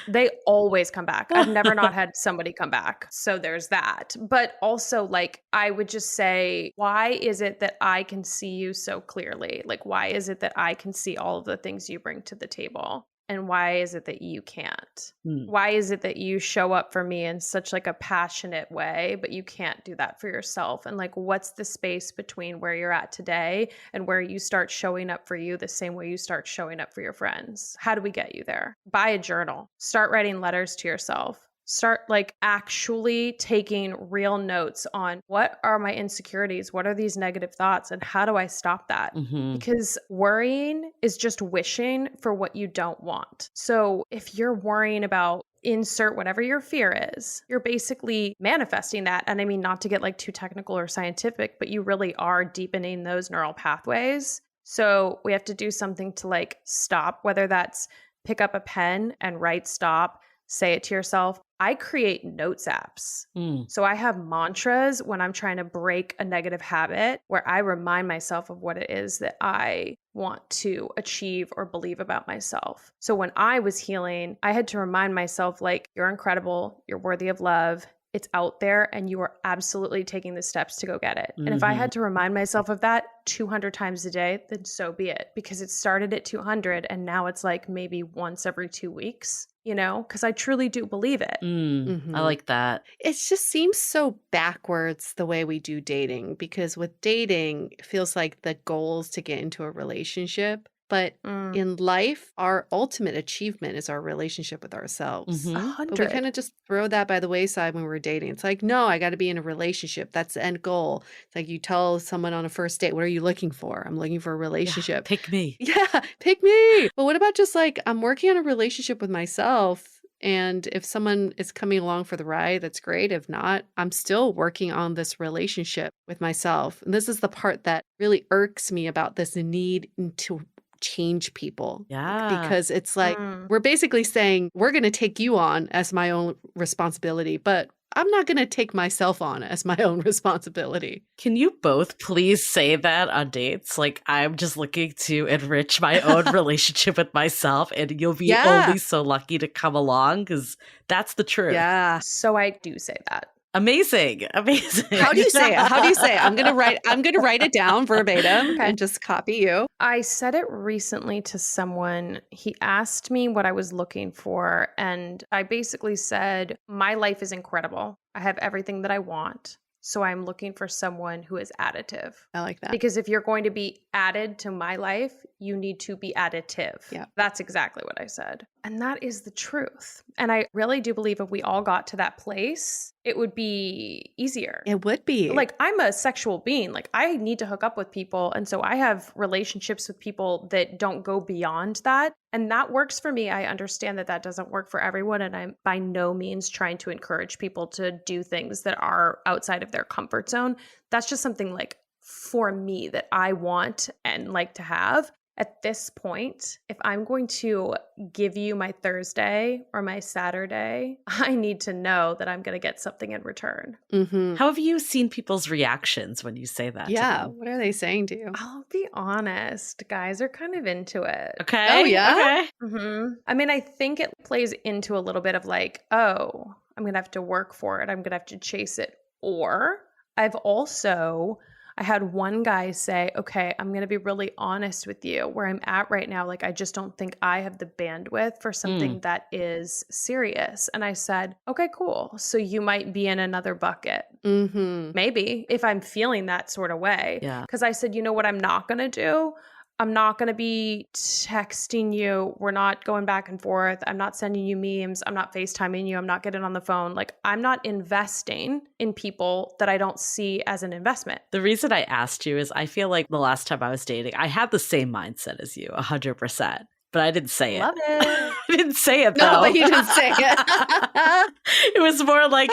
S3: They always come back. I've never not had somebody come back. So there's that. But also, like, I would just say, why is it that I can see you so clearly? Like, why is it that I can see all of the things you bring to the table? And why is it that you can't? Why is it that you show up for me in such like a passionate way, but you can't do that for yourself? And like, what's the space between where you're at today and where you start showing up for you the same way you start showing up for your friends? How do we get you there? Buy a journal. Start writing letters to yourself. start like actually taking real notes on what are my insecurities? What are these negative thoughts? And how do I stop that? Because worrying is just wishing for what you don't want. So if you're worrying about insert whatever your fear is, you're basically manifesting that. And I mean, not to get like too technical or scientific, but you really are deepening those neural pathways. So we have to do something to like stop, whether that's pick up a pen and write stop, say it to yourself. I create notes apps. So I have mantras when I'm trying to break a negative habit where I remind myself of what it is that I want to achieve or believe about myself. So when I was healing, I had to remind myself, like, you're incredible, you're worthy of love, it's out there, and you are absolutely taking the steps to go get it. And if I had to remind myself of that 200 times a day, then so be it, because it started at 200 and now it's like maybe once every 2 weeks, you know, because I truly do believe it.
S2: I like that.
S1: It just seems so backwards the way we do dating, because with dating, it feels like the goal is to get into a relationship. But in life, our ultimate achievement is our relationship with ourselves.
S3: 100.
S1: But we kind of just throw that by the wayside when we're dating. It's like, no, I got to be in a relationship. That's the end goal. It's like you tell someone on a first date, what are you looking for? I'm looking for a relationship.
S2: Pick me.
S1: Yeah, pick me. But what about just like, I'm working on a relationship with myself. And if someone is coming along for the ride, that's great. If not, I'm still working on this relationship with myself. And this is the part that really irks me about this need to change people.
S2: Yeah.
S1: Because it's like, we're basically saying, we're going to take you on as my own responsibility, but I'm not going to take myself on as my own responsibility.
S2: Can you both please say that on dates? Like, I'm just looking to enrich my own relationship with myself, and you'll be only so lucky to come along, because that's the truth.
S1: Yeah.
S3: So I do say that.
S2: Amazing.
S1: How do you say it? How do you say it? I'm gonna write it down verbatim and just copy you.
S3: I said it recently to someone. He asked me what I was looking for, and I basically said, my life is incredible. I have everything that I want. So I'm looking for someone who is additive.
S1: I like that.
S3: Because if you're going to be added to my life, you need to be additive.
S1: Yeah.
S3: That's exactly what I said. And that is the truth. And I really do believe if we all got to that place, it would be easier.
S1: It would be.
S3: Like, I'm a sexual being. Like, I need to hook up with people. And so I have relationships with people that don't go beyond that. And that works for me. I understand that that doesn't work for everyone. And I'm by no means trying to encourage people to do things that are outside of their comfort zone. That's just something like for me that I want and like to have. At this point, if I'm going to give you my Thursday or my Saturday, I need to know that I'm going to get something in return.
S2: How have you seen people's reactions when you say that?
S1: Yeah.
S2: to them?
S1: What are they saying to you?
S3: I'll be honest, guys are kind of into it.
S2: Okay.
S1: Oh, yeah?
S2: Okay.
S3: I mean, I think it plays into a little bit of like, oh, I'm going to have to work for it. I'm going to have to chase it. Or I had one guy say, okay, I'm going to be really honest with you. Where I'm at right now, like, I just don't think I have the bandwidth for something that is serious. And I said, okay, cool. So you might be in another bucket. Maybe, if I'm feeling that sort of way.
S2: Yeah.
S3: Because I said, you know what I'm not going to do? I'm not going to be texting you. We're not going back and forth. I'm not sending you memes. I'm not FaceTiming you. I'm not getting on the phone. Like, I'm not investing in people that I don't see as an investment.
S2: The reason I asked you is I feel like the last time I was dating, I had the same mindset as you, 100%. But I didn't say it.
S3: Love it.
S2: I didn't say it, though.
S1: No, but you didn't say it.
S2: It was more like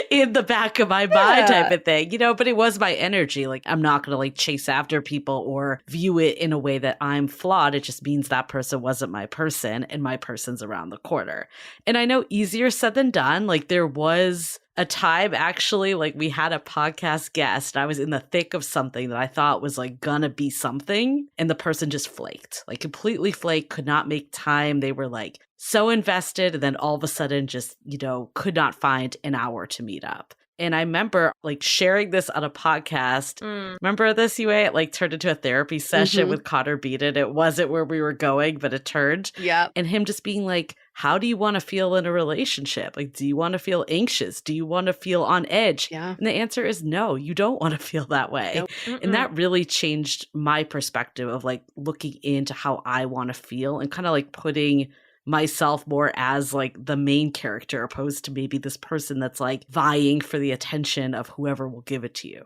S2: in the back of my mind type of thing, you know, but it was my energy. Like, I'm not going to like chase after people or view it in a way that I'm flawed. It just means that person wasn't my person and my person's around the corner. And I know easier said than done. Like, there was a time actually, like, we had a podcast guest and I was in the thick of something that I thought was like gonna be something, and the person just flaked, like completely flaked, could not make time. They were like so invested, and then all of a sudden just, you know, could not find an hour to meet up. And I remember like sharing this on a podcast. Remember this, Yue? It like turned into a therapy session with Connor Beaton. It wasn't where we were going, but it turned.
S1: Yeah.
S2: And him just being like, how do you want to feel in a relationship? Like, do you want to feel anxious? Do you want to feel on edge?
S1: Yeah.
S2: And the answer is no, you don't want to feel that way.
S1: Nope.
S2: And that really changed my perspective of like looking into how I want to feel and kind of like putting myself more as like the main character opposed to maybe this person that's like vying for the attention of whoever will give it to you.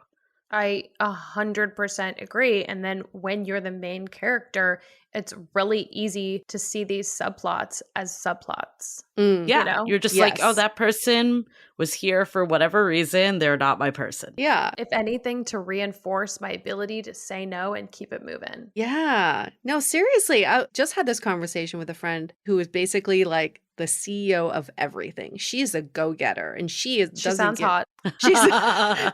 S3: I 100% agree. And then when you're the main character, it's really easy to see these subplots as subplots.
S2: Yeah,
S3: You know?
S2: you're just like, oh,
S1: Yes.
S2: that person was here for whatever reason. They're not my person.
S1: Yeah.
S3: If anything, to reinforce my ability to say no and keep it moving.
S1: Yeah. No, seriously. I just had this conversation with a friend who is basically like the CEO of everything. She's a go-getter and
S3: She
S1: doesn't
S3: sounds
S1: give
S3: hot.
S1: She's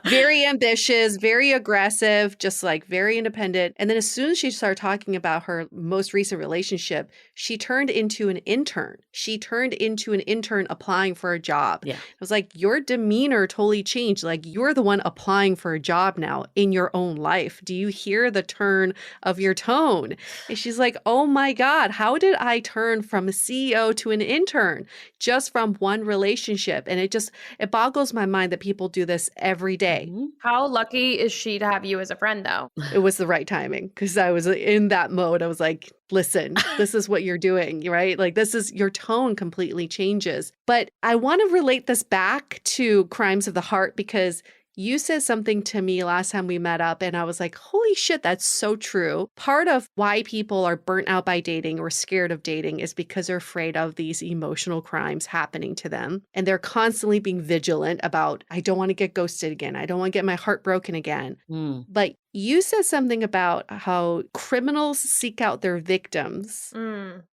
S1: very ambitious, very aggressive, just like very independent. And then as soon as she started talking about her most recent relationship, she turned into an intern. She turned into an intern applying for a job.
S2: Yeah.
S1: I was like, your demeanor totally changed. Like you're the one applying for a job now in your own life. Do you hear the turn of your tone? And she's like, oh my God, how did I turn from a CEO to an intern just from one relationship? And it boggles my mind that people do this every day.
S2: Mhm.
S3: How lucky is she to have you as a friend, though?
S1: It was the right timing because I was in that mode. I was like, listen, this is what you're doing, right? Like this is your tone completely changes. But I want to relate this back to crimes of the heart because you said something to me last time we met up and I was like, holy shit, that's so true. Part of why people are burnt out by dating or scared of dating is because they're afraid of these emotional crimes happening to them. And they're constantly being vigilant about, I don't want to get ghosted again. I don't want to get my heart broken again.
S2: Mm.
S1: But you said something about how criminals seek out their victims.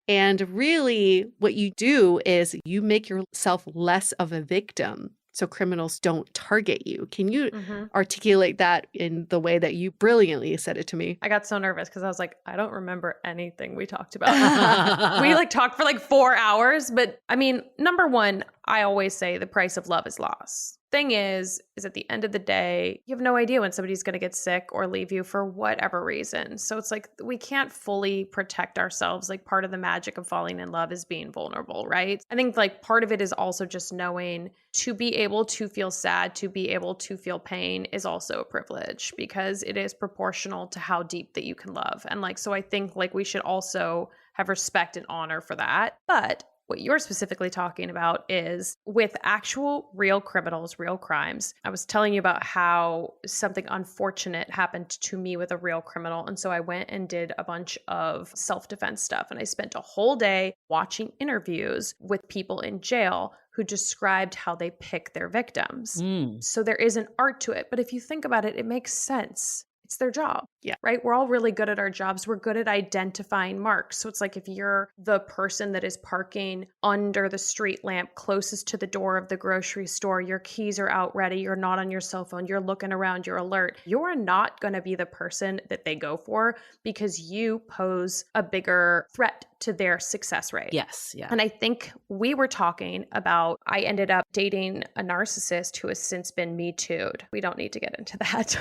S1: And really, what you do is you make yourself less of a victim so criminals don't target you. Can you articulate that in the way that you brilliantly said it to me?
S3: I got so nervous because I was like, I don't remember anything we talked about. We like talked for like 4 hours. But I mean, number one, I always say the price of love is loss. Thing is at the end of the day, you have no idea when somebody's going to get sick or leave you for whatever reason. So it's like we can't fully protect ourselves. Like part of the magic of falling in love is being vulnerable, right? I think like part of it is also just knowing to be able to feel sad, to be able to feel pain is also a privilege because it is proportional to how deep that you can love. And like, so I think like we should also have respect and honor for that. But what you're specifically talking about is with actual real criminals, real crimes. I was telling you about how something unfortunate happened to me with a real criminal. And so I went and did a bunch of self-defense stuff. And I spent a whole day watching interviews with people in jail who described how they pick their victims. So there is an art to it. But if you think about it, it makes sense. It's their job.
S1: Yeah.
S3: Right? We're all really good at our jobs. We're good at identifying marks. So it's like if you're the person that is parking under the street lamp closest to the door of the grocery store, your keys are out ready, you're not on your cell phone, you're looking around, you're alert. You're not going to be the person that they go for because you pose a bigger threat to their success rate.
S2: Yes. Yeah.
S3: And I think we were talking about, I ended up dating a narcissist who has since been Me Too'd. We don't need to get into that.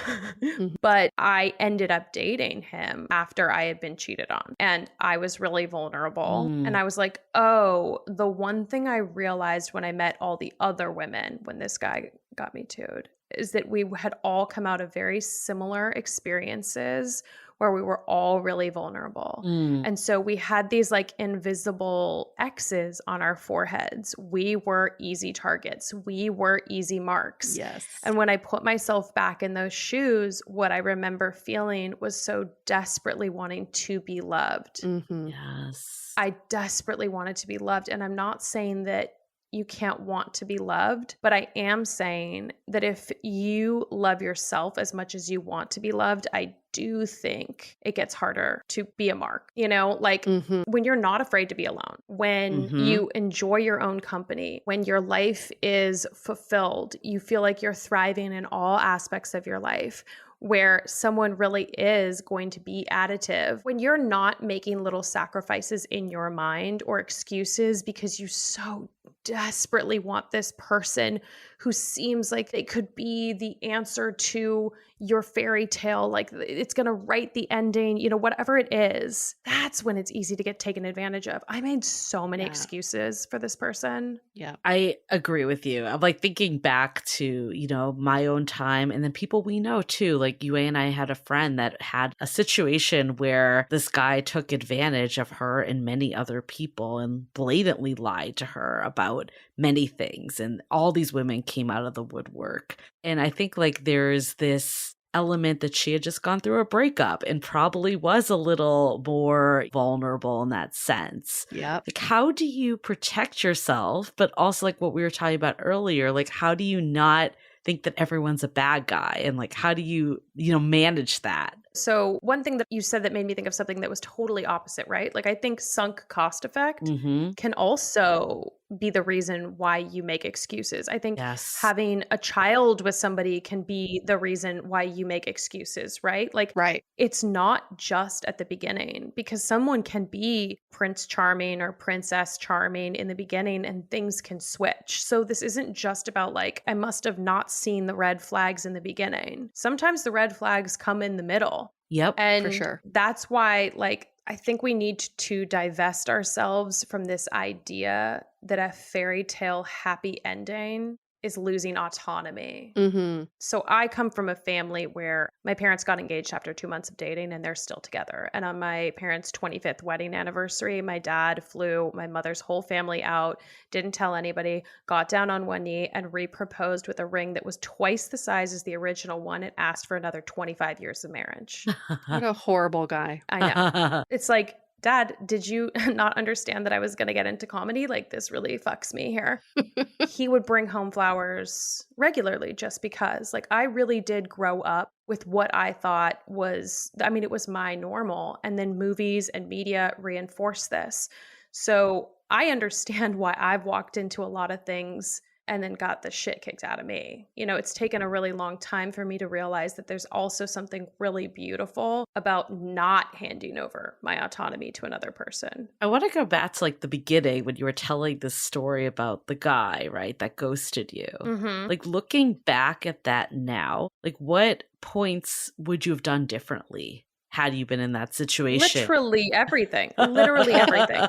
S3: But I ended up dating him after I had been cheated on. And I was really vulnerable. And I was like, oh, the one thing I realized when I met all the other women when this guy got Me Too'd is that we had all come out of very similar experiences where we were all really vulnerable. And so we had these like invisible X's on our foreheads. We were easy targets. We were easy marks.
S1: Yes.
S3: And when I put myself back in those shoes, what I remember feeling was so desperately wanting to be loved.
S2: Yes.
S3: I desperately wanted to be loved. And I'm not saying that you can't want to be loved, but I am saying that if you love yourself as much as you want to be loved, I do think it gets harder to be a mark, you know, like when you're not afraid to be alone, when you enjoy your own company, when your life is fulfilled, you feel like you're thriving in all aspects of your life, where someone really is going to be additive, when you're not making little sacrifices in your mind or excuses because you so desperately want this person who seems like they could be the answer to your fairy tale, like it's going to write the ending, whatever it is, that's when it's easy to get taken advantage of. I made so many excuses for this person.
S1: Yeah.
S2: I agree with you. I'm like thinking back to, my own time and then people we know too. Like you and I had a friend that had a situation where this guy took advantage of her and many other people and blatantly lied to her about many things. And all these women came out of the woodwork. And I think like there's this element that she had just gone through a breakup and probably was a little more vulnerable in that sense.
S1: Yeah.
S2: Like, how do you protect yourself? But also, like what we were talking about earlier, like, how do you not think that everyone's a bad guy? And like, how do you, manage that?
S3: So one thing that you said that made me think of something that was totally opposite, right? Like I think sunk cost effect can also be the reason why you make excuses. I think having a child with somebody can be the reason why you make excuses, right? Like it's not just at the beginning, because someone can be Prince Charming or Princess Charming in the beginning and things can switch. So this isn't just about like, I must have not seen the red flags in the beginning. Sometimes the red flags come in the middle.
S2: Yep,
S3: and
S1: for sure.
S3: That's why, like, I think we need to divest ourselves from this idea that a fairy tale happy ending is losing autonomy. So I come from a family where my parents got engaged after 2 months of dating and they're still together. And on my parents' 25th wedding anniversary, my dad flew my mother's whole family out, didn't tell anybody, got down on one knee and re-proposed with a ring that was twice the size as the original one and asked for another 25 years of marriage.
S1: What a horrible guy.
S3: I know. It's like, Dad, did you not understand that I was going to get into comedy? Like, this really fucks me here. He would bring home flowers regularly just because. Like, I really did grow up with what I thought was, it was my normal. And then movies and media reinforce this. So I understand why I've walked into a lot of things and then got the shit kicked out of me. It's taken a really long time for me to realize that there's also something really beautiful about not handing over my autonomy to another person.
S2: I want to go back to like the beginning when you were telling this story about the guy, right, that ghosted you. Like looking back at that now, like what points would you have done differently had you been in that situation?
S3: Literally everything. Literally everything.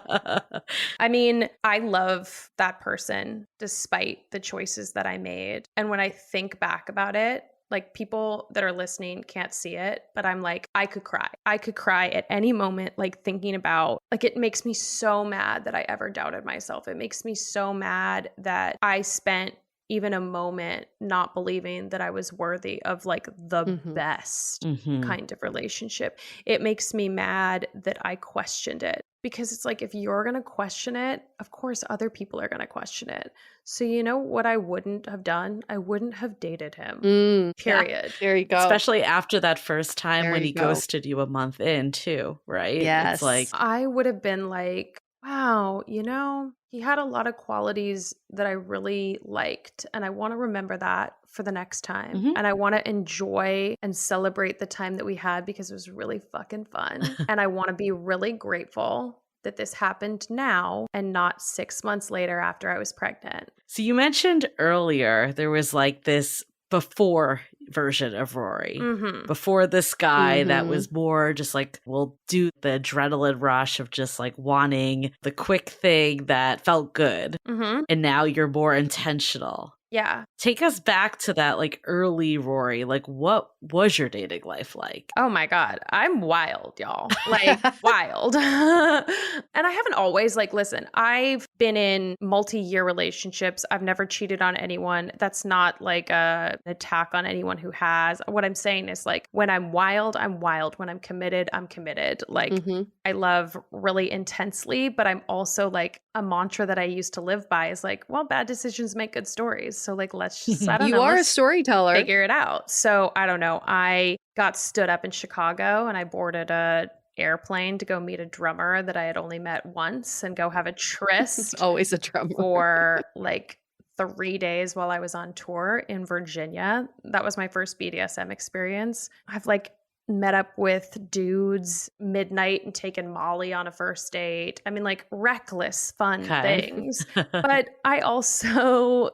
S3: I love that person despite the choices that I made. And when I think back about it, like people that are listening can't see it, but I'm like, I could cry. I could cry at any moment, like thinking about, like, it makes me so mad that I ever doubted myself. It makes me so mad that I spent even a moment not believing that I was worthy of like the best kind of relationship. It makes me mad that I questioned it, because it's like, if you're going to question it, of course other people are going to question it. So you know what I wouldn't have done? I wouldn't have dated him. Period.
S1: Yeah, there you go.
S2: Especially after that first time
S1: There
S2: when
S1: you
S2: he
S1: go.
S2: ghosted you a month in too, right?
S1: Yes.
S2: It's like,
S3: I would have been like, wow, he had a lot of qualities that I really liked. And I want to remember that for the next time. And I want to enjoy and celebrate the time that we had, because it was really fucking fun. And I want to be really grateful that this happened now and not 6 months later after I was pregnant.
S2: So you mentioned earlier there was like this before version of Rory, before this guy that was more just like, we'll do the adrenaline rush of just like wanting the quick thing that felt good. And now you're more intentional.
S3: Yeah.
S2: Take us back to that like early Rory. Like, what was your dating life like?
S3: Oh my God. I'm wild, y'all. Like wild. And I haven't always, like, listen, I've been in multi-year relationships. I've never cheated on anyone. That's not like an attack on anyone who has. What I'm saying is, like, when I'm wild, I'm wild. When I'm committed, I'm committed. Like, I love really intensely, but I'm also like, a mantra that I used to live by is like, well, bad decisions make good stories. So like, let's just, I don't know.
S1: You are a
S3: let's
S1: storyteller.
S3: figure it out. So I don't know. I got stood up in Chicago and I boarded a airplane to go meet a drummer that I had only met once and go have a tryst
S1: Always a drummer.
S3: for like 3 days while I was on tour in Virginia. That was my first BDSM experience. I've like met up with dudes midnight and taken Molly on a first date. I mean, like reckless fun things. But I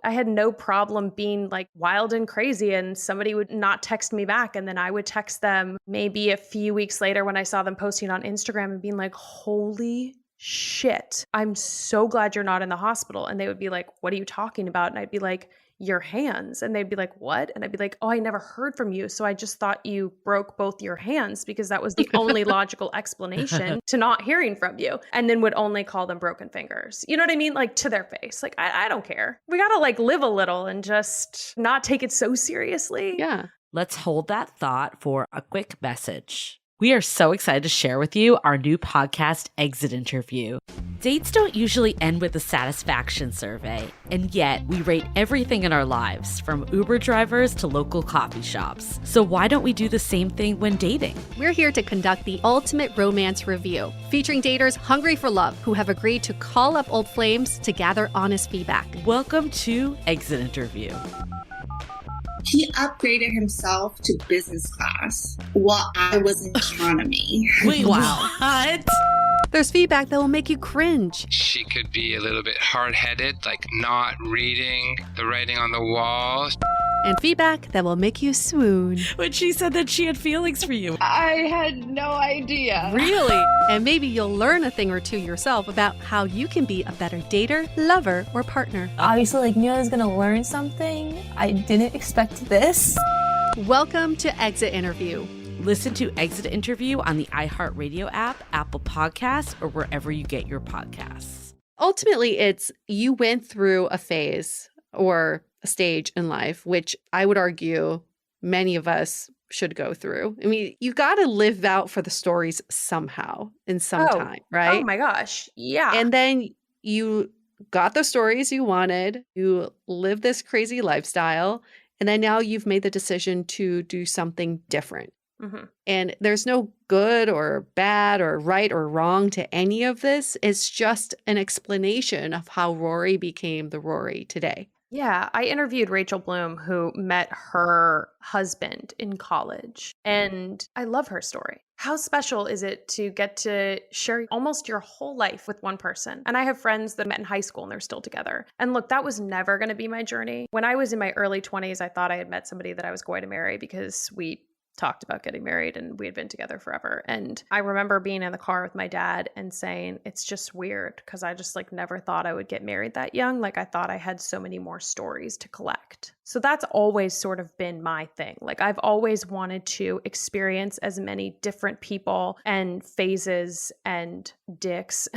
S3: had no problem being like wild and crazy, and somebody would not text me back. And then I would text them maybe a few weeks later when I saw them posting on Instagram and being like, holy shit, I'm so glad you're not in the hospital. And they would be like, what are you talking about? And I'd be like, your hands. And they'd be like, what? And I'd be like, oh, I never heard from you. So I just thought you broke both your hands, because that was the only logical explanation to not hearing from you. And then would only call them broken fingers. You know what I mean? Like to their face. Like, I don't care. We got to like live a little and just not take it so seriously.
S1: Yeah.
S2: Let's hold that thought for a quick message. We are so excited to share with you our new podcast, Exit Interview. Dates don't usually end with a satisfaction survey, and yet we rate everything in our lives, from Uber drivers to local coffee shops. So why don't we do the same thing when dating?
S1: We're here to conduct the ultimate romance review, featuring daters hungry for love who have agreed to call up old flames to gather honest feedback.
S2: Welcome to Exit Interview.
S4: He upgraded himself to business class while I was in economy.
S2: Wait, wow. What?
S1: There's feedback that will make you cringe.
S5: She could be a little bit hard-headed, like not reading the writing on the wall.
S1: And feedback that will make you swoon.
S2: When she said that she had feelings for you.
S6: I had no idea.
S2: Really?
S1: And maybe you'll learn a thing or two yourself about how you can be a better dater, lover, or partner.
S7: Obviously, like, knew I was gonna learn something. I didn't expect this.
S1: Welcome to Exit Interview.
S2: Listen to Exit Interview on the iHeartRadio app, Apple Podcasts, or wherever you get your podcasts.
S1: Ultimately, it's you went through a phase or a stage in life, which I would argue many of us should go through. I mean, you got to live out for the stories somehow in some time, right?
S3: Oh my gosh. Yeah.
S1: And then you got the stories you wanted, you lived this crazy lifestyle, and then now you've made the decision to do something different.
S3: Mm-hmm.
S1: And there's no good or bad or right or wrong to any of this. It's just an explanation of how Rory became the Rory today.
S3: Yeah, I interviewed Rachel Bloom, who met her husband in college, and I love her story. How special is it to get to share almost your whole life with one person? And I have friends that met in high school and they're still together. And look, that was never going to be my journey. When I was in my early 20s, I thought I had met somebody that I was going to marry because we talked about getting married and we had been together forever. And I remember being in the car with my dad and saying, it's just weird because I just like never thought I would get married that young. Like I thought I had so many more stories to collect. So that's always sort of been my thing. Like I've always wanted to experience as many different people and phases and dicks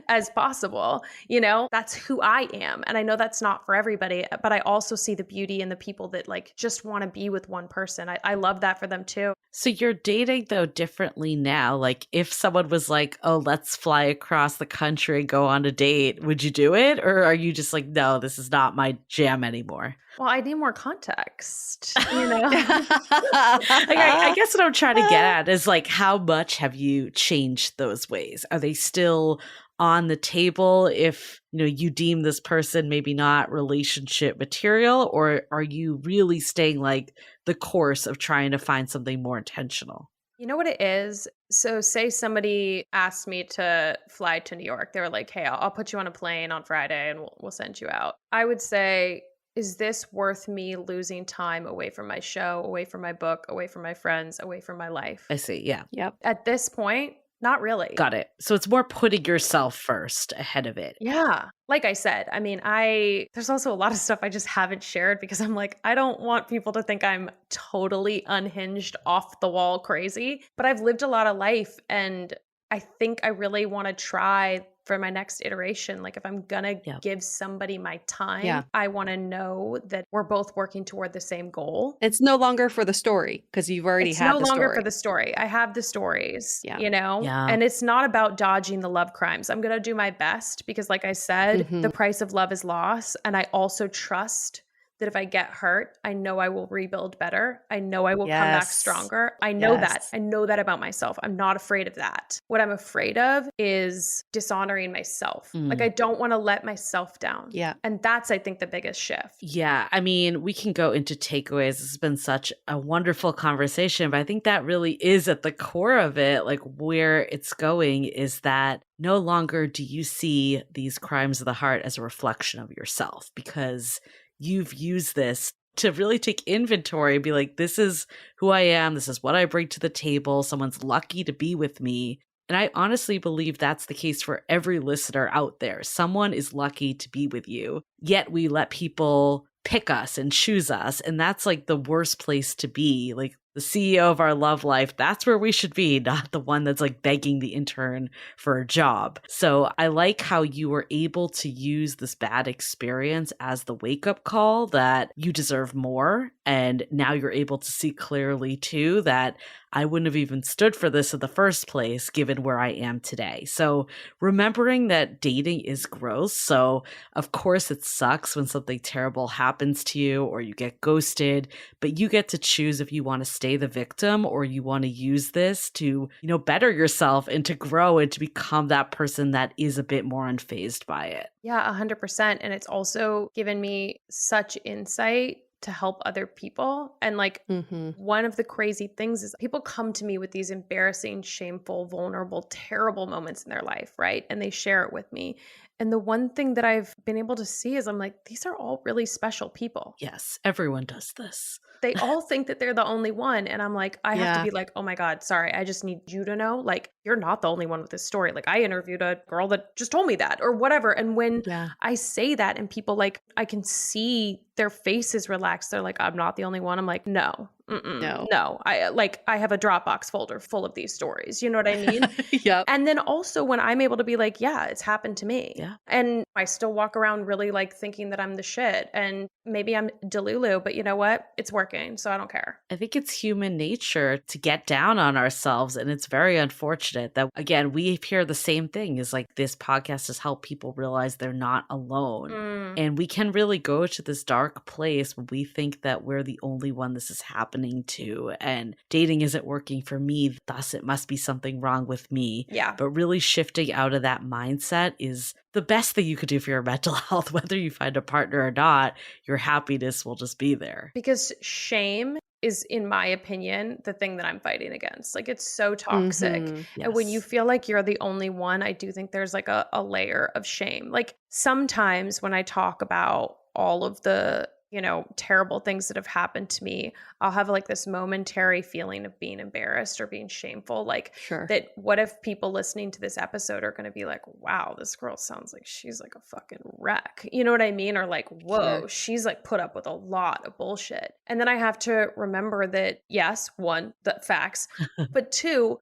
S3: as possible. You know, that's who I am. And I know that's not for everybody, but I also see the beauty in the people that like just want to be with one person. I love that for them too.
S2: So you're dating though differently now. Like if someone was like, oh, let's fly across the country and go on a date, would you do it? Or are you just like, no, this is not my jam anymore?
S3: Well, I need more context, you know?
S2: I guess what I'm trying to get at is like, how much have you changed those ways? Are they still on the table if, you know, you deem this person maybe not relationship material, or are you really staying like the course of trying to find something more intentional?
S3: You know what it is? So say somebody asked me to fly to New York. They were like, hey, I'll put you on a plane on Friday and we'll send you out. I would say, is this worth me losing time away from my show, away from my book, away from my friends, away from my life?
S2: I see. Yeah.
S1: Yep.
S3: At this point, not really.
S2: Got it. So it's more putting yourself first ahead of it.
S3: Yeah. Like I said, I mean, there's also a lot of stuff I just haven't shared because I'm like, I don't want people to think I'm totally unhinged, off the wall crazy, but I've lived a lot of life and I think I really want to try for my next iteration. Like if I'm gonna give somebody my time, I want to know that we're both working toward the same goal.
S1: It's no longer for the story because you've already had the story. It's no longer
S3: for the story. I have the stories, you know?
S2: Yeah.
S3: And it's not about dodging the love crimes. I'm gonna do my best because like I said, the price of love is loss. And I also trust that if I get hurt, I know I will rebuild better. I know I will come back
S2: Yes.
S3: stronger. I know that.
S2: Yes.
S3: I know that about myself. I'm not afraid of that. What I'm afraid of is dishonoring myself. Like, I don't want to let myself down.
S1: Yeah.
S3: And that's, I think, the biggest shift.
S2: Yeah, I mean, we can go into takeaways. This has been such a wonderful conversation, but I think that really is at the core of it. Like, where it's going is that no longer do you see these crimes of the heart as a reflection of yourself, because you've used this to really take inventory and be like, this is who I am. This is what I bring to the table. Someone's lucky to be with me. And I honestly believe that's the case for every listener out there. Someone is lucky to be with you, yet we let people pick us and choose us. And that's like the worst place to be. Like, the CEO of our love life, that's where we should be, not the one that's like begging the intern for a job. So I like how you were able to use this bad experience as the wake-up call that you deserve more. And now you're able to see clearly too that I wouldn't have even stood for this in the first place, given where I am today. So remembering that dating is gross. So of course it sucks when something terrible happens to you or you get ghosted, but you get to choose if you want to stay the victim or you want to use this to, better yourself and to grow and to become that person that is a bit more unfazed by it.
S3: Yeah, 100%. And it's also given me such insight to help other people. And like, one of the crazy things is people come to me with these embarrassing, shameful, vulnerable, terrible moments in their life, right? And they share it with me. And the one thing that I've been able to see is I'm like, these are all really special people.
S2: Yes, everyone does this.
S3: They all think that they're the only one. And I'm like, I have to be like, oh my God, sorry. I just need you to know, like, you're not the only one with this story. Like, I interviewed a girl that just told me that or whatever. And when I say that and people like, I can see their faces relax. They're like, I'm not the only one. I'm like, no. No. I have a Dropbox folder full of these stories. You know what I mean?
S1: Yep.
S3: And then also when I'm able to be like, yeah, it's happened to me.
S2: Yeah.
S3: And I still walk around really like thinking that I'm the shit. And maybe I'm Delulu, but you know what? It's working. So I don't care.
S2: I think it's human nature to get down on ourselves. And it's very unfortunate that, again, we hear the same thing is like this podcast has helped people realize they're not alone. And we can really go to this dark place when we think that we're the only one this is happening to. And dating isn't working for me, thus it must be something wrong with me.
S3: Yeah.
S2: But really shifting out of that mindset is the best thing you could do for your mental health. Whether you find a partner or not, your happiness will just be there.
S3: Because shame is, in my opinion, the thing that I'm fighting against. Like, it's so toxic.
S2: Yes.
S3: And when you feel like you're the only one, I do think there's like a layer of shame. Like, sometimes when I talk about all of the terrible things that have happened to me, I'll have like this momentary feeling of being embarrassed or being shameful. Like, that what if people listening to this episode are going to be like, wow, this girl sounds like she's like a fucking wreck. You know what I mean? Or like, whoa, she's like put up with a lot of bullshit. And then I have to remember that, yes, one, the facts, but two,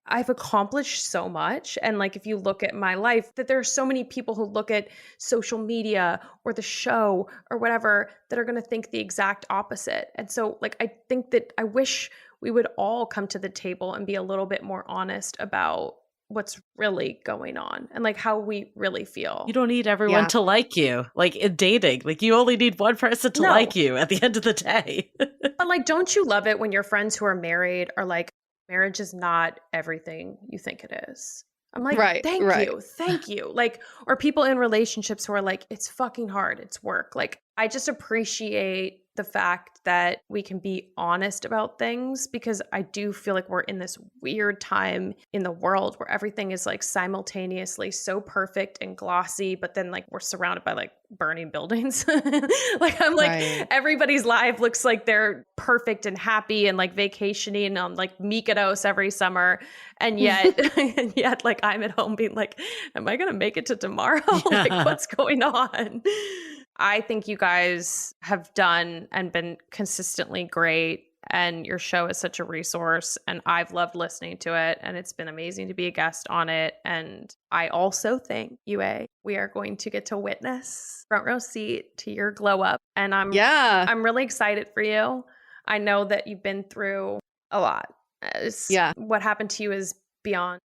S3: I've accomplished so much. And like, if you look at my life, that there are so many people who look at social media or the show or whatever that are going to think the exact opposite. And so like, I think that I wish we would all come to the table and be a little bit more honest about what's really going on and like how we really feel.
S2: You don't need everyone to like you. Like in dating, like you only need one person to like you at the end of the day.
S3: But like, don't you love it when your friends who are married are like, marriage is not everything you think it is? I'm like, thank you. Like, or people in relationships who are like, it's fucking hard. It's work. Like, I just appreciate the fact that we can be honest about things, because I do feel like we're in this weird time in the world where everything is like simultaneously so perfect and glossy, but then like we're surrounded by like burning buildings. Like, I'm like, everybody's life looks like they're perfect and happy and like vacationing on like Mykonos every summer. And yet, like, I'm at home being like, am I going to make it to tomorrow? Like, what's going on? I think you guys have done and been consistently great, and your show is such a resource, and I've loved listening to it, and it's been amazing to be a guest on it. And I also think, Yue, we are going to get to witness front row seat to your glow up, and I'm really excited for you. I know that you've been through a lot. What happened to you is beyond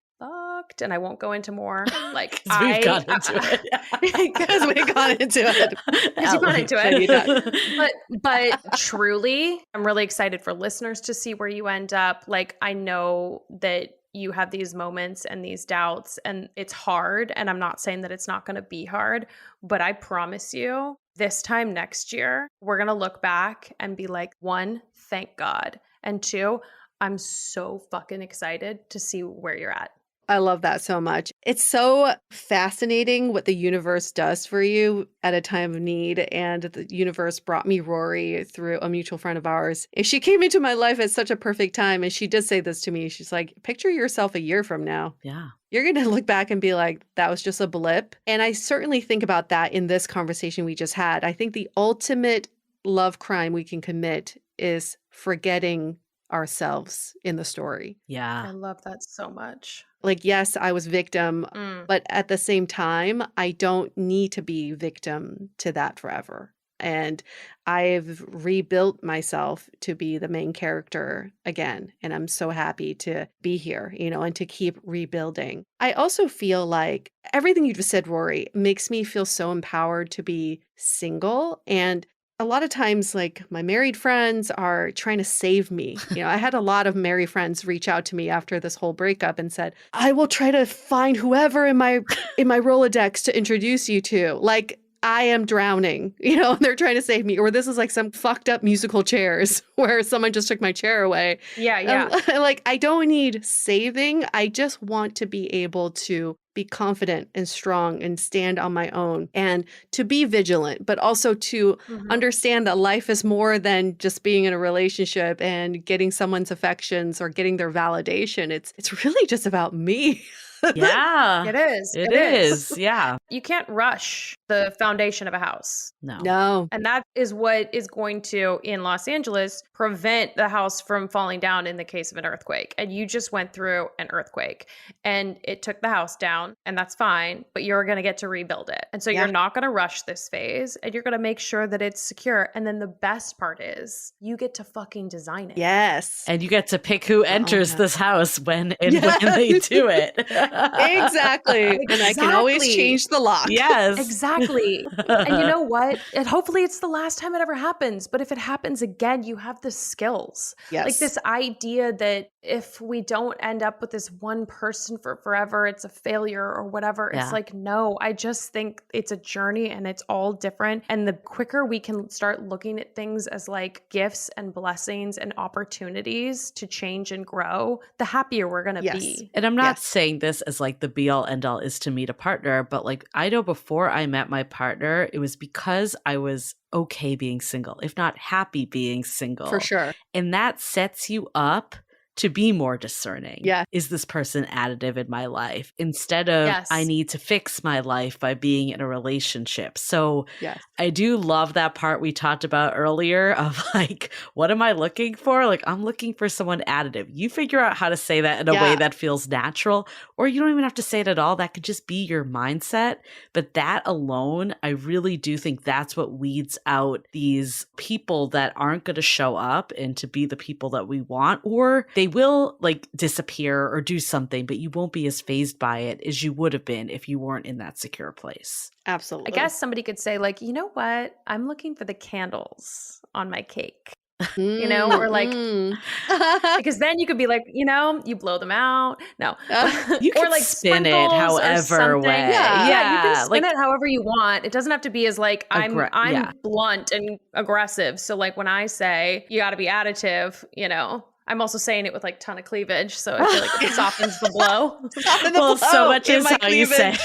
S3: fucked, and I won't go into more. Like
S2: we've got into it.
S1: Because we got into it.
S3: Because you got into it. But truly, I'm really excited for listeners to see where you end up. Like, I know that you have these moments and these doubts, and it's hard. And I'm not saying that it's not going to be hard, but I promise you, this time next year, we're going to look back and be like, one, thank God. And two, I'm so fucking excited to see where you're at.
S1: I love that so much. It's so fascinating what the universe does for you at a time of need. And the universe brought me Rory through a mutual friend of ours. And she came into my life at such a perfect time. And she did say this to me. She's like, picture yourself a year from now.
S2: Yeah.
S1: You're going to look back and be like, that was just a blip. And I certainly think about that in this conversation we just had. I think the ultimate love crime we can commit is forgetting ourselves in the story.
S2: Yeah.
S3: I love that so much.
S1: Like, yes, I was victim, but at the same time, I don't need to be victim to that forever. And I've rebuilt myself to be the main character again. And I'm so happy to be here, and to keep rebuilding. I also feel like everything you just said, Rory, makes me feel so empowered to be single. And a lot of times, like, my married friends are trying to save me. I had a lot of married friends reach out to me after this whole breakup and said, I will try to find whoever in my Rolodex to introduce you to. Like, I am drowning, they're trying to save me. Or this is like some fucked up musical chairs where someone just took my chair away.
S3: Yeah.
S1: Like, I don't need saving. I just want to be able to be confident and strong and stand on my own and to be vigilant, but also to understand that life is more than just being in a relationship and getting someone's affections or getting their validation. It's really just about me.
S2: Yeah.
S3: It is.
S2: It is. Yeah.
S3: You can't rush the foundation of a house.
S1: No.
S3: And that is what is going to, in Los Angeles, prevent the house from falling down in the case of an earthquake. And you just went through an earthquake and it took the house down, and that's fine, but you're going to get to rebuild it. And so you're not going to rush this phase, and you're going to make sure that it's secure. And then the best part is you get to fucking design it.
S1: Yes.
S2: And you get to pick who enters this house when they do it.
S1: Exactly. And I can always change the lock.
S2: Yes.
S3: Exactly. And you know what? And hopefully it's the last time it ever happens. But if it happens again, you have the skills.
S1: Yes.
S3: Like this idea that if we don't end up with this one person for forever, it's a failure or whatever.
S2: Yeah.
S3: It's like, no, I just think it's a journey and it's all different. And the quicker we can start looking at things as like gifts and blessings and opportunities to change and grow, the happier we're going to be.
S2: And I'm not saying this as like the be all end all is to meet a partner, but like I know before I met my partner, it was because I was okay being single, if not happy being single.
S1: For sure.
S2: And that sets you up to be more discerning.
S1: Yeah.
S2: Is this person additive in my life? Instead of I need to fix my life by being in a relationship. So I do love that part we talked about earlier of like, what am I looking for? Like, I'm looking for someone additive. You figure out how to say that in a way that feels natural, or you don't even have to say it at all. That could just be your mindset. But that alone, I really do think that's what weeds out these people that aren't going to show up and to be the people that we want, or they will like disappear or do something, but you won't be as fazed by it as you would have been if you weren't in that secure place.
S1: Absolutely.
S3: I guess somebody could say like, you know what? I'm looking for the candles on my cake. Or like, because then you could be like, you blow them out. No,
S2: you can
S3: or like
S2: spin it however way.
S3: Yeah, you can spin it however you want. It doesn't have to be as like I'm blunt and aggressive. So like when I say you got to be additive, I'm also saying it with like ton of cleavage, so I feel like it softens the blow.
S2: So much is how you say.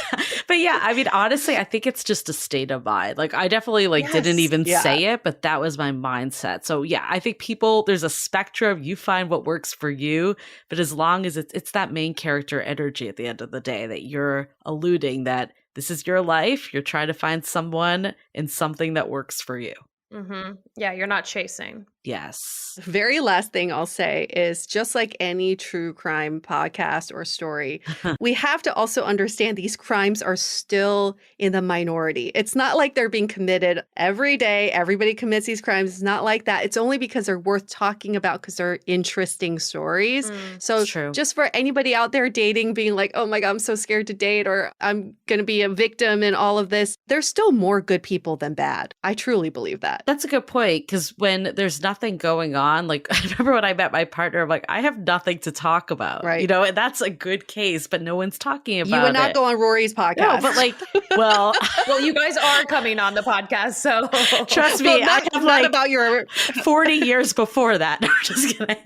S2: But yeah, I mean, honestly, I think it's just a state of mind. Like I definitely didn't even say it, but that was my mindset. So yeah, I think there's a spectrum. You find what works for you, but as long as it's that main character energy at the end of the day that you're alluding that this is your life, you're trying to find someone and something that works for you.
S3: Mm-hmm. Yeah, you're not chasing.
S2: Yes.
S1: Very last thing I'll say is just like any true crime podcast or story, we have to also understand these crimes are still in the minority. It's not like they're being committed every day. Everybody commits these crimes. It's not like that. It's only because they're worth talking about because they're interesting stories. So
S2: It's true.
S1: just for anybody out there dating, being like, oh my God, I'm so scared to date, or I'm going to be a victim in all of this, there's still more good people than bad. I truly believe that.
S2: That's a good point, because when there's nothing going on, like I remember when I met my partner, I'm like, I have nothing to talk about,
S1: Right.
S2: you know, and that's a good case, but no one's talking about it.
S1: You would not go on Rory's podcast.
S2: No, but like, well,
S3: Well, you guys are coming on the podcast, so
S2: trust me,
S1: Well,
S2: I have
S1: not
S2: like
S1: about your
S2: 40 years before that. No, I'm just kidding.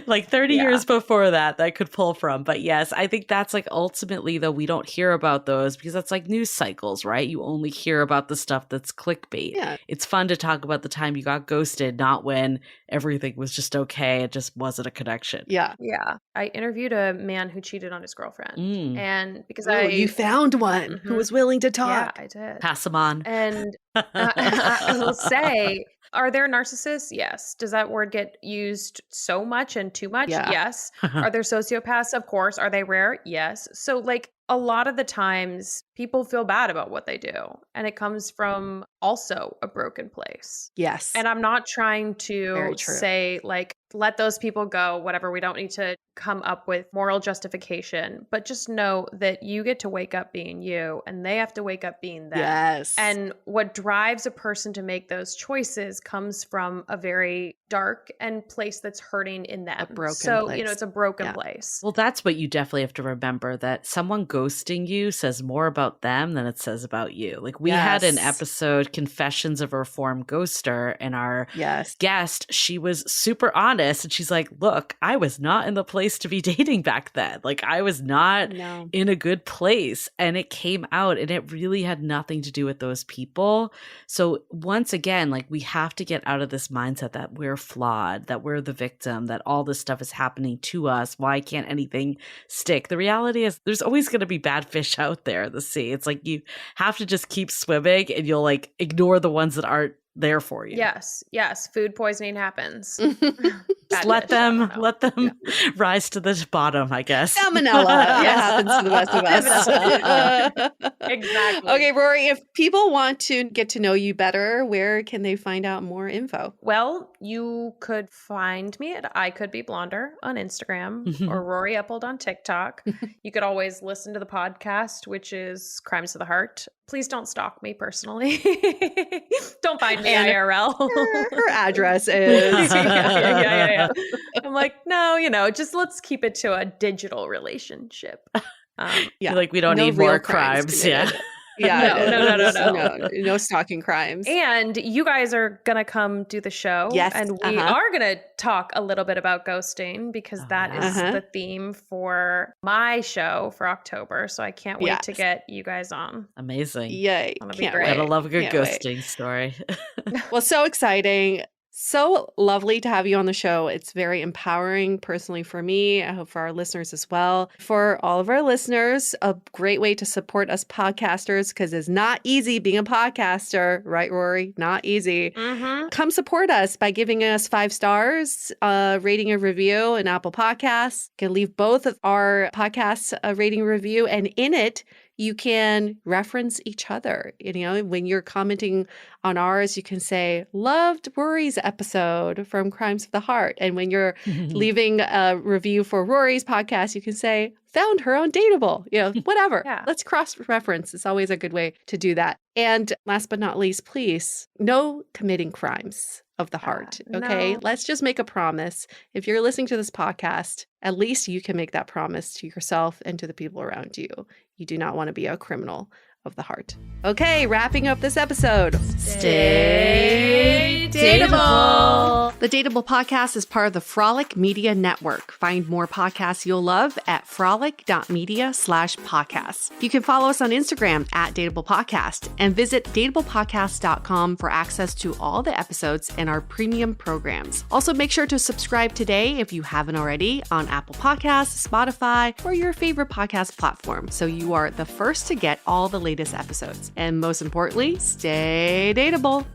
S2: Like 30 years before that I could pull from. But yes, I think that's like ultimately, though, we don't hear about those because that's like news cycles, right? You only hear about the stuff that's clickbait.
S1: Yeah.
S2: It's fun to talk about the time you got ghosted, not when everything was just okay. It just wasn't a connection.
S1: Yeah.
S3: Yeah. I interviewed a man who cheated on his girlfriend.
S2: Mm.
S3: And because
S1: Oh, you found one who was willing to talk.
S3: Yeah, I did.
S2: Pass them on.
S3: And I will say, are there narcissists? Yes. Does that word get used so much and too much?
S1: Yeah.
S3: Yes. Are there sociopaths? Of course. Are they rare? Yes. So, like, a lot of the times people feel bad about what they do. And it comes from also a broken place.
S1: Yes.
S3: And I'm not trying to
S1: Very true.
S3: say, like, let those people go, whatever. We don't need to come up with moral justification, but just know that you get to wake up being you and they have to wake up being them.
S1: Yes.
S3: And what drives a person to make those choices comes from a very dark and place that's hurting in them.
S1: A broken
S3: so,
S1: place.
S3: it's a broken
S1: Yeah.
S3: place.
S2: Well, that's what you definitely have to remember, that someone ghosting you says more about them than it says about you. Like we had an
S1: Yes.
S2: episode, Confessions of a Reformed Ghoster, and our
S1: Yes.
S2: guest, she was super honest. And she's like, look, I was not in the place to be dating back then. Like I was not
S1: No.
S2: in a good place. And it came out and it really had nothing to do with those people. So once again, like we have to get out of this mindset that we're flawed, that we're the victim, that all this stuff is happening to us. Why can't anything stick? The reality is there's always going to be bad fish out there in the sea. It's like you have to just keep swimming and you'll like ignore the ones that aren't there for you.
S3: Yes. Yes. Food poisoning happens.
S2: Just let them rise to the bottom, I guess.
S1: Salmonella. It happens to the best of us.
S3: Exactly.
S1: Okay, Rory, if people want to get to know you better, where can they find out more info?
S3: Well, you could find me at I Could Be Blonder on Instagram or Rory Uphold on TikTok. You could always listen to the podcast, which is Crimes of the Heart. Please don't stalk me personally. Don't find me
S1: And
S3: IRL.
S1: Her address is.
S3: yeah. I'm like, no, just let's keep it to a digital relationship.
S1: Yeah.
S2: Like we don't
S1: No
S2: need
S1: real
S2: more
S1: crimes
S2: crimes.
S1: committed.
S2: Yeah.
S1: Yeah. No stalking crimes.
S3: And you guys are going to come do the show.
S1: Yes,
S3: And we are going to talk a little bit about ghosting because that is the theme for my show for October. So I can't wait to get you guys on.
S2: Amazing.
S1: Yay.
S3: That'll be
S1: Can't
S3: great.
S1: wait.
S2: Gotta love a good
S1: Can't wait.
S2: ghosting story.
S1: Well, so exciting. So lovely to have you on the show. It's very empowering personally for me. I hope for our listeners as well. For all of our listeners, a great way to support us podcasters, because it's not easy being a podcaster, right, Rory? Not easy. Come support us by giving us 5 stars, rating a review in Apple Podcasts. You can leave both of our podcasts a rating review, and in it, you can reference each other. When you're commenting on ours, you can say, loved Rory's episode from Crimes of the Heart. And when you're leaving a review for Rory's podcast, you can say, found her on Dateable. Whatever.
S3: Yeah.
S1: Let's cross-reference. It's always a good way to do that. And last but not least, please, no committing crimes of the heart. Okay.
S3: No.
S1: Let's just make a promise. If you're listening to this podcast, at least you can make that promise to yourself and to the people around you. You do not want to be a criminal of the heart. Okay, wrapping up this episode.
S2: Stay dateable.
S1: The Dateable podcast is part of the Frolic Media Network. Find more podcasts you'll love at frolic.media/podcasts. You can follow us on Instagram at Dateable Podcast and visit dateablepodcast.com for access to all the episodes and our premium programs. Also, make sure to subscribe today if you haven't already on Apple Podcasts, Spotify, or your favorite podcast platform, so you are the first to get all the latest episodes. And most importantly, stay dateable.